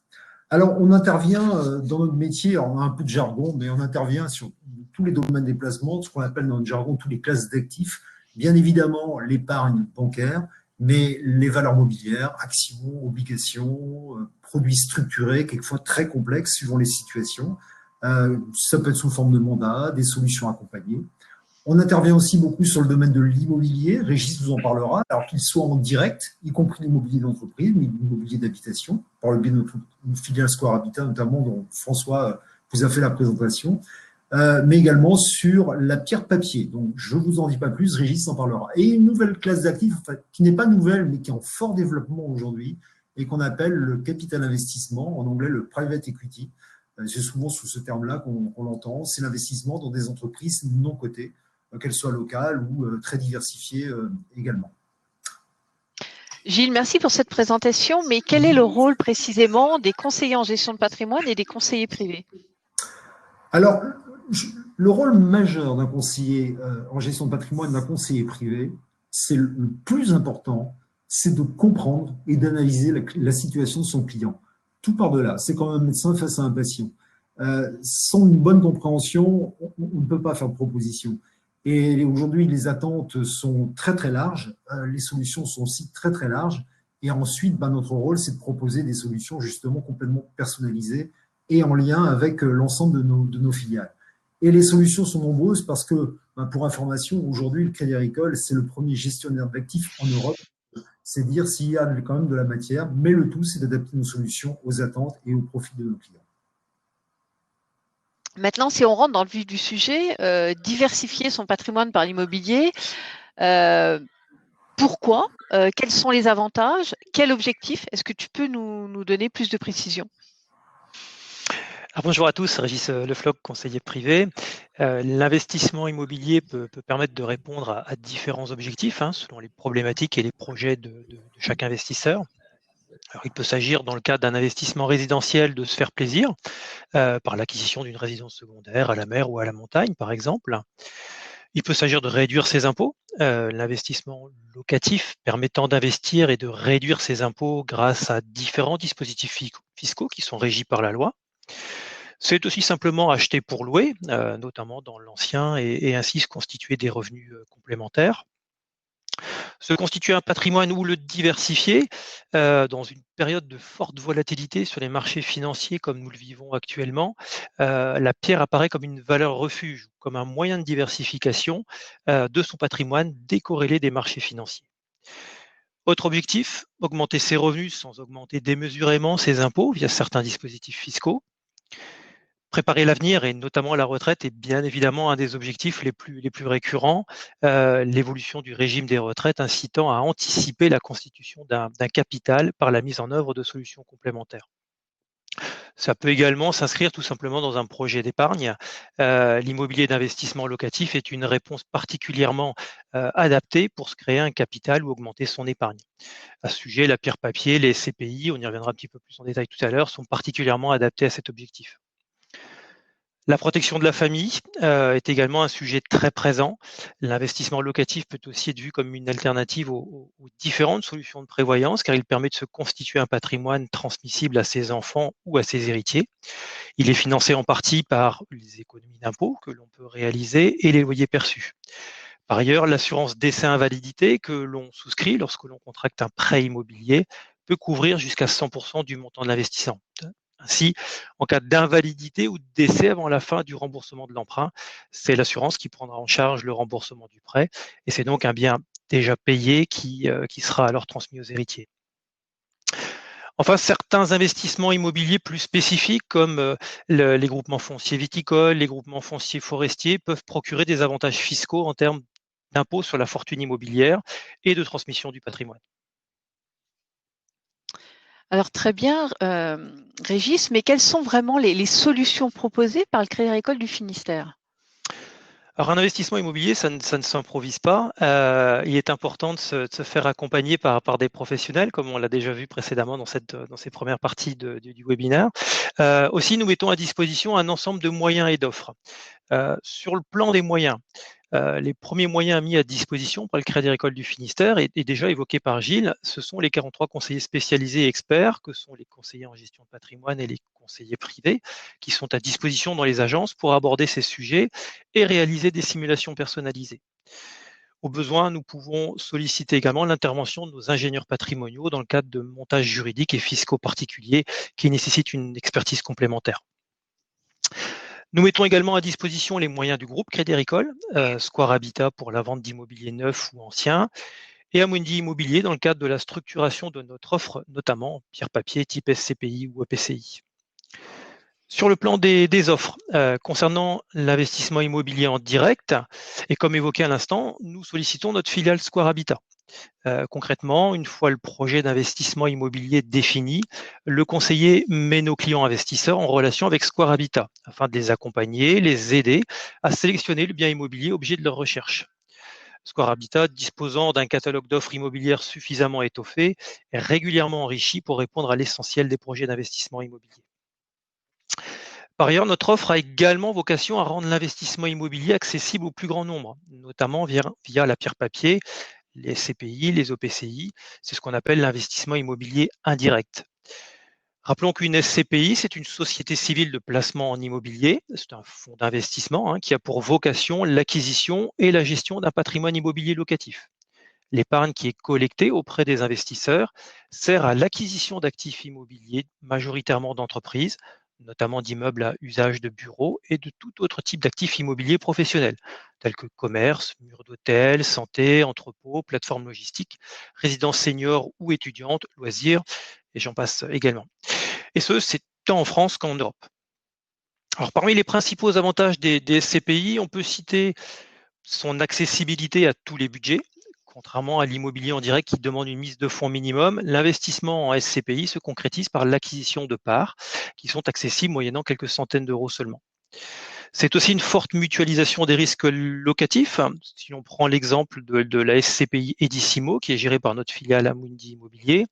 Alors, on intervient dans notre métier, on a un peu de jargon, mais on intervient sur tous les domaines des placements, ce qu'on appelle dans notre jargon toutes les classes d'actifs, bien évidemment l'épargne bancaire, mais les valeurs mobilières, actions, obligations, produits structurés, quelquefois très complexes suivant les situations. Ça peut être sous forme de mandat, des solutions accompagnées. On intervient aussi beaucoup sur le domaine de l'immobilier. Régis vous en parlera, alors qu'il soit en direct, y compris l'immobilier d'entreprise, mais l'immobilier d'habitation, par le biais de notre filiale Square Habitat, notamment dont François vous a fait la présentation, mais également sur la pierre papier. Donc, je ne vous en dis pas plus, Régis en parlera. Et une nouvelle classe d'actifs, en fait, qui n'est pas nouvelle, mais qui est en fort développement aujourd'hui, et qu'on appelle le capital investissement, en anglais le private equity. C'est souvent sous ce terme-là qu'on l'entend. C'est l'investissement dans des entreprises non cotées, qu'elles soient locales ou très diversifiées également. Gilles, merci pour cette présentation, mais quel est le rôle précisément des conseillers en gestion de patrimoine et des conseillers privés? Alors, le rôle majeur d'un conseiller en gestion de patrimoine, d'un conseiller privé, c'est le plus important, c'est de comprendre et d'analyser la situation de son client. Tout par-delà, c'est comme un médecin face à un patient. Sans une bonne compréhension, on ne peut pas faire de proposition. Et aujourd'hui, les attentes sont très très larges, les solutions sont aussi très très larges. Et ensuite, notre rôle, c'est de proposer des solutions justement complètement personnalisées et en lien avec l'ensemble de nos filiales. Et les solutions sont nombreuses parce que, pour information, aujourd'hui, le Crédit Agricole, c'est le premier gestionnaire d'actifs en Europe. C'est dire s'il y a quand même de la matière, mais le tout, c'est d'adapter nos solutions aux attentes et aux profits de nos clients. Maintenant, si on rentre dans le vif du sujet, diversifier son patrimoine par l'immobilier, pourquoi? Quels sont les avantages? Quel objectif? Est-ce que tu peux nous donner plus de précision? Alors, bonjour à tous, Régis Lefloc, conseiller privé. L'investissement immobilier peut permettre de répondre à différents objectifs selon les problématiques et les projets de chaque investisseur. Alors, il peut s'agir, dans le cadre d'un investissement résidentiel, de se faire plaisir par l'acquisition d'une résidence secondaire à la mer ou à la montagne, par exemple. Il peut s'agir de réduire ses impôts, l'investissement locatif permettant d'investir et de réduire ses impôts grâce à différents dispositifs fiscaux qui sont régis par la loi. C'est aussi simplement acheter pour louer, notamment dans l'ancien, et ainsi se constituer des revenus complémentaires. Se constituer un patrimoine ou le diversifier dans une période de forte volatilité sur les marchés financiers comme nous le vivons actuellement, la pierre apparaît comme une valeur refuge, comme un moyen de diversification de son patrimoine décorrélé des marchés financiers. Autre objectif, augmenter ses revenus sans augmenter démesurément ses impôts via certains dispositifs fiscaux. Préparer l'avenir et notamment la retraite est bien évidemment un des objectifs les plus récurrents, l'évolution du régime des retraites incitant à anticiper la constitution d'un capital par la mise en œuvre de solutions complémentaires. Ça peut également s'inscrire tout simplement dans un projet d'épargne. L'immobilier d'investissement locatif est une réponse particulièrement adaptée pour se créer un capital ou augmenter son épargne. À ce sujet, la pierre papier, les SCPI, on y reviendra un petit peu plus en détail tout à l'heure, sont particulièrement adaptés à cet objectif. La protection de la famille est également un sujet très présent. L'investissement locatif peut aussi être vu comme une alternative aux différentes solutions de prévoyance, car il permet de se constituer un patrimoine transmissible à ses enfants ou à ses héritiers. Il est financé en partie par les économies d'impôts que l'on peut réaliser et les loyers perçus. Par ailleurs, l'assurance décès-invalidité que l'on souscrit lorsque l'on contracte un prêt immobilier peut couvrir jusqu'à 100% du montant de l'investissement. Ainsi, en cas d'invalidité ou de décès avant la fin du remboursement de l'emprunt, c'est l'assurance qui prendra en charge le remboursement du prêt et c'est donc un bien déjà payé qui sera alors transmis aux héritiers. Enfin, certains investissements immobiliers plus spécifiques comme les groupements fonciers viticoles, les groupements fonciers forestiers peuvent procurer des avantages fiscaux en termes d'impôt sur la fortune immobilière et de transmission du patrimoine. Alors très bien, Régis, mais quelles sont vraiment les solutions proposées par le Crédit Agricole du Finistère? Alors un investissement immobilier, ça ne s'improvise pas. Il est important de se faire accompagner par des professionnels, comme on l'a déjà vu précédemment dans ces premières parties du webinaire. Aussi, nous mettons à disposition un ensemble de moyens et d'offres. Sur le plan des moyens, les premiers moyens mis à disposition par le Crédit Agricole du Finistère et déjà évoqués par Gilles, ce sont les 43 conseillers spécialisés et experts, que sont les conseillers en gestion de patrimoine et les conseillers privés, qui sont à disposition dans les agences pour aborder ces sujets et réaliser des simulations personnalisées. Au besoin, nous pouvons solliciter également l'intervention de nos ingénieurs patrimoniaux dans le cadre de montages juridiques et fiscaux particuliers qui nécessitent une expertise complémentaire. Nous mettons également à disposition les moyens du groupe Crédit Agricole, Square Habitat pour la vente d'immobilier neuf ou ancien, et Amundi Immobilier dans le cadre de la structuration de notre offre, notamment pierre papier type SCPI ou EPCI. Sur le plan des offres, concernant l'investissement immobilier en direct, et comme évoqué à l'instant, nous sollicitons notre filiale Square Habitat. Concrètement, une fois le projet d'investissement immobilier défini, le conseiller met nos clients investisseurs en relation avec Square Habitat afin de les accompagner, les aider à sélectionner le bien immobilier objet de leur recherche. Square Habitat, disposant d'un catalogue d'offres immobilières suffisamment étoffé, est régulièrement enrichi pour répondre à l'essentiel des projets d'investissement immobilier. Par ailleurs, notre offre a également vocation à rendre l'investissement immobilier accessible au plus grand nombre, notamment via la pierre papier, les SCPI, les OPCI, c'est ce qu'on appelle l'investissement immobilier indirect. Rappelons qu'une SCPI, c'est une société civile de placement en immobilier, c'est un fonds d'investissement qui a pour vocation l'acquisition et la gestion d'un patrimoine immobilier locatif. L'épargne qui est collectée auprès des investisseurs sert à l'acquisition d'actifs immobiliers, majoritairement d'entreprises, notamment d'immeubles à usage de bureaux et de tout autre type d'actifs immobiliers professionnels, tels que commerce, murs d'hôtel, santé, entrepôts, plateformes logistiques, résidences seniors ou étudiantes, loisirs, et j'en passe également. Et c'est tant en France qu'en Europe. Alors, parmi les principaux avantages des SCPI, on peut citer son accessibilité à tous les budgets. Contrairement à l'immobilier en direct qui demande une mise de fonds minimum, l'investissement en SCPI se concrétise par l'acquisition de parts qui sont accessibles moyennant quelques centaines d'euros seulement. C'est aussi une forte mutualisation des risques locatifs. Si l'on prend l'exemple de la SCPI Edissimo, qui est gérée par notre filiale Amundi Immobilier,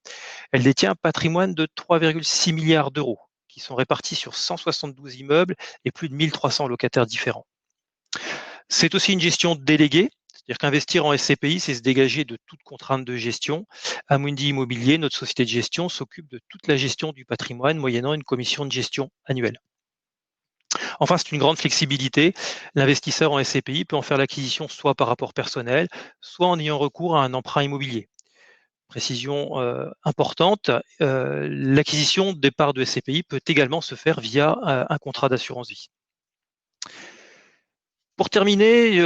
elle détient un patrimoine de 3,6 milliards d'euros, qui sont répartis sur 172 immeubles et plus de 1300 locataires différents. C'est aussi une gestion déléguée. C'est-à-dire qu'investir en SCPI, c'est se dégager de toute contrainte de gestion. Amundi Immobilier, notre société de gestion, s'occupe de toute la gestion du patrimoine moyennant une commission de gestion annuelle. Enfin, c'est une grande flexibilité. L'investisseur en SCPI peut en faire l'acquisition soit par rapport personnel, soit en ayant recours à un emprunt immobilier. Précision importante, l'acquisition des parts de SCPI peut également se faire via un contrat d'assurance vie. Pour terminer,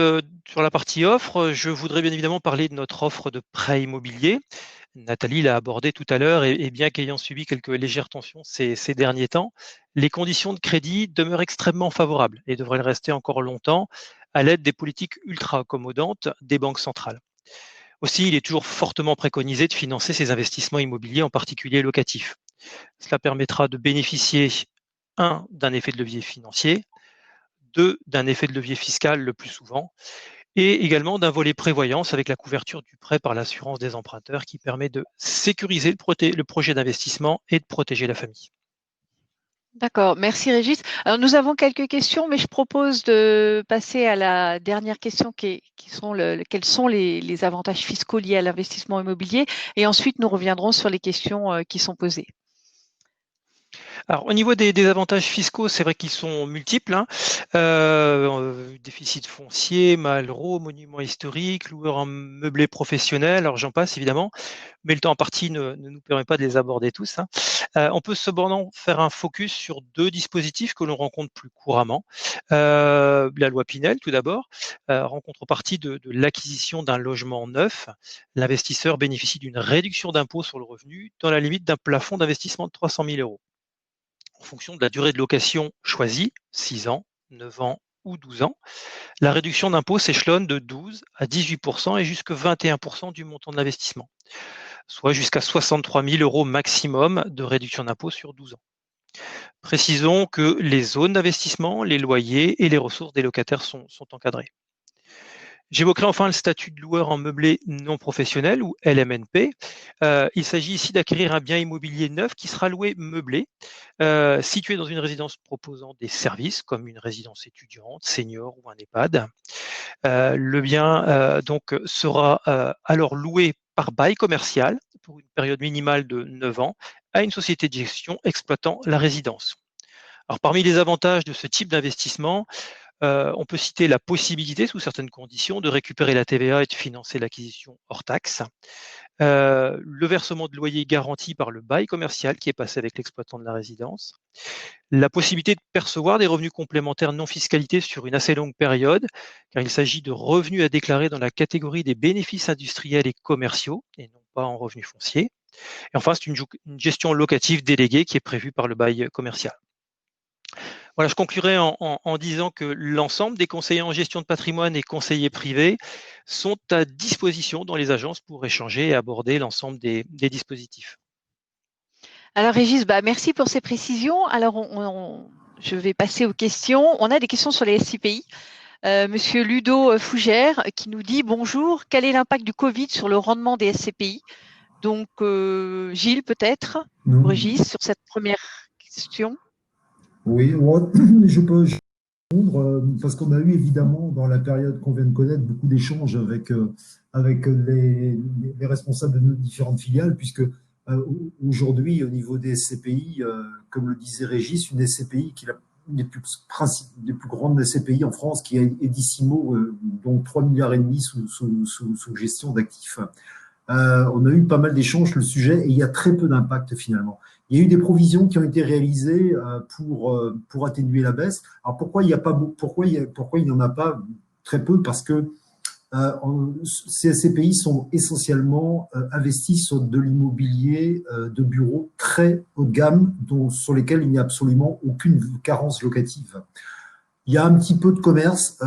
sur la partie offre, je voudrais bien évidemment parler de notre offre de prêt immobilier. Nathalie l'a abordé tout à l'heure et bien qu'ayant subi quelques légères tensions ces derniers temps, les conditions de crédit demeurent extrêmement favorables et devraient le rester encore longtemps à l'aide des politiques ultra accommodantes des banques centrales. Aussi, il est toujours fortement préconisé de financer ces investissements immobiliers, en particulier locatifs. Cela permettra de bénéficier, 1, d'un effet de levier financier, 2, d'un effet de levier fiscal le plus souvent, et également d'un volet prévoyance avec la couverture du prêt par l'assurance des emprunteurs qui permet de sécuriser le projet d'investissement et de protéger la famille. D'accord, merci Régis. Alors nous avons quelques questions, mais je propose de passer à la dernière question quels sont les avantages fiscaux liés à l'investissement immobilier, et ensuite nous reviendrons sur les questions qui sont posées. Alors, au niveau des avantages fiscaux, c'est vrai qu'ils sont multiples. Déficit foncier, Malraux, monuments historiques, loueurs en meublé professionnel, alors j'en passe évidemment, mais le temps en partie ne nous permet pas de les aborder tous. On peut cependant faire un focus sur 2 dispositifs que l'on rencontre plus couramment. La loi Pinel, tout d'abord, en contrepartie de l'acquisition d'un logement neuf, l'investisseur bénéficie d'une réduction d'impôt sur le revenu dans la limite d'un plafond d'investissement de 300 000 € en fonction de la durée de location choisie, 6 ans, 9 ans ou 12 ans. La réduction d'impôt s'échelonne de 12 à 18% et jusqu'à 21% du montant de l'investissement, soit jusqu'à 63 000 € maximum de réduction d'impôt sur 12 ans. Précisons que les zones d'investissement, les loyers et les ressources des locataires sont encadrés. J'évoquerai enfin le statut de loueur en meublé non professionnel ou LMNP. Il s'agit ici d'acquérir un bien immobilier neuf qui sera loué meublé, situé dans une résidence proposant des services comme une résidence étudiante, senior ou un EHPAD. Le bien donc sera alors loué par bail commercial pour une période minimale de 9 ans à une société de gestion exploitant la résidence. Alors, parmi les avantages de ce type d'investissement, on peut citer la possibilité, sous certaines conditions, de récupérer la TVA et de financer l'acquisition hors taxe. Le versement de loyer garanti par le bail commercial qui est passé avec l'exploitant de la résidence. La possibilité de percevoir des revenus complémentaires non fiscalisés sur une assez longue période, car il s'agit de revenus à déclarer dans la catégorie des bénéfices industriels et commerciaux, et non pas en revenus fonciers. Et enfin, c'est une gestion locative déléguée qui est prévue par le bail commercial. Voilà, je conclurai en disant que l'ensemble des conseillers en gestion de patrimoine et conseillers privés sont à disposition dans les agences pour échanger et aborder l'ensemble des dispositifs. Alors Régis, merci pour ces précisions. Alors je vais passer aux questions. On a des questions sur les SCPI. Monsieur Ludo Fougère qui nous dit « Bonjour, quel est l'impact du Covid sur le rendement des SCPI ?» Donc Gilles peut-être, Régis, sur cette première question. Oui, je peux répondre parce qu'on a eu évidemment dans la période qu'on vient de connaître beaucoup d'échanges avec les responsables de nos différentes filiales, puisque aujourd'hui au niveau des SCPI, comme le disait Régis, une SCPI qui est une des plus grandes SCPI en France, qui est Edissimo, donc 3,5 milliards sous gestion d'actifs. On a eu pas mal d'échanges sur le sujet et il y a très peu d'impact finalement. Il y a eu des provisions qui ont été réalisées pour atténuer la baisse. Alors pourquoi il n'y en a pas très peu? Parce que ces SCPI sont essentiellement investis sur de l'immobilier de bureaux très haut de gamme, sur lesquels il n'y a absolument aucune carence locative. Il y a un petit peu de commerce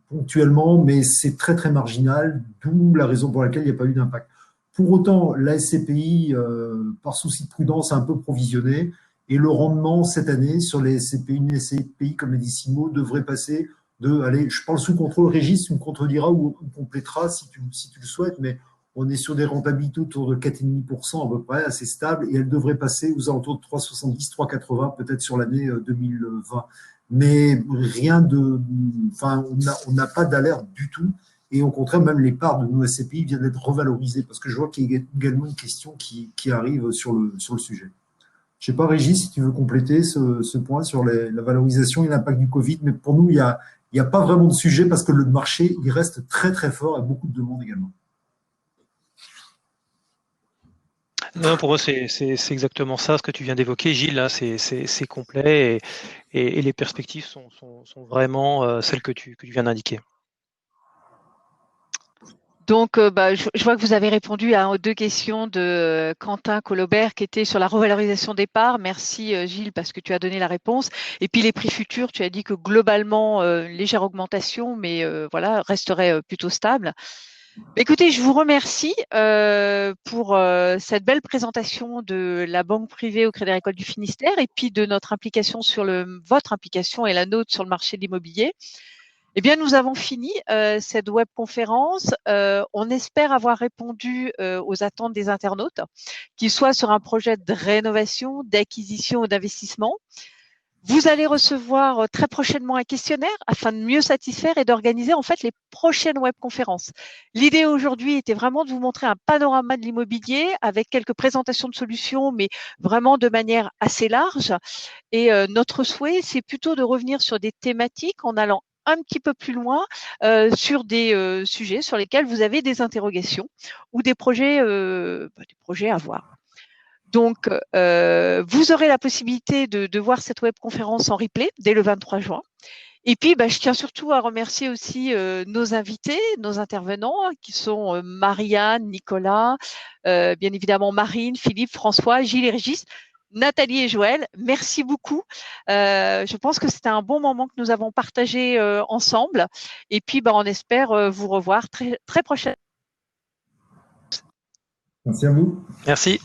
ponctuellement, mais c'est très très marginal, d'où la raison pour laquelle il n'y a pas eu d'impact. Pour autant, la SCPI, par souci de prudence, a un peu provisionné, et le rendement cette année sur les SCPI, une SCPI comme Edissimo devrait passer de, allez, je parle sous contrôle, Régis, tu me contrediras ou on complétera si tu le souhaites, mais on est sur des rentabilités autour de 4,5% à peu près, assez stable, et elle devrait passer aux alentours de 3,70, 3,80 peut-être sur l'année 2020. Mais rien de, enfin, on n'a pas d'alerte du tout. Et au contraire, même les parts de nos SCPI viennent d'être revalorisées, parce que je vois qu'il y a également une question qui arrive sur le sujet. Je ne sais pas, Régis, si tu veux compléter ce point sur la valorisation et l'impact du Covid, mais pour nous, il n'y a pas vraiment de sujet parce que le marché, il reste très, très fort et beaucoup de demandes également. Non, pour moi, c'est exactement ça, ce que tu viens d'évoquer, Gilles. Là, c'est complet et les perspectives sont vraiment celles que tu viens d'indiquer. Donc, je vois que vous avez répondu à 2 questions de Quentin Colobert qui étaient sur la revalorisation des parts. Merci Gilles parce que tu as donné la réponse. Et puis les prix futurs, tu as dit que globalement, légère augmentation, mais voilà, resterait plutôt stable. Écoutez, je vous remercie pour cette belle présentation de la banque privée au Crédit Agricole du Finistère et puis de notre implication votre implication et la nôtre sur le marché de l'immobilier. Eh bien, nous avons fini cette webconférence. On espère avoir répondu aux attentes des internautes, qu'ils soient sur un projet de rénovation, d'acquisition ou d'investissement. Vous allez recevoir très prochainement un questionnaire afin de mieux satisfaire et d'organiser en fait les prochaines webconférences. L'idée aujourd'hui était vraiment de vous montrer un panorama de l'immobilier avec quelques présentations de solutions, mais vraiment de manière assez large. Et notre souhait, c'est plutôt de revenir sur des thématiques en allant un petit peu plus loin sur des sujets sur lesquels vous avez des interrogations ou des projets à voir. Donc, vous aurez la possibilité de voir cette webconférence en replay dès le 23 juin. Et puis, je tiens surtout à remercier aussi nos invités, nos intervenants, qui sont Marianne, Nicolas, bien évidemment Marine, Philippe, François, Gilles et Régis, Nathalie et Joël. Merci beaucoup. Je pense que c'était un bon moment que nous avons partagé ensemble. Et puis, on espère vous revoir très, très prochainement. Merci à vous. Merci.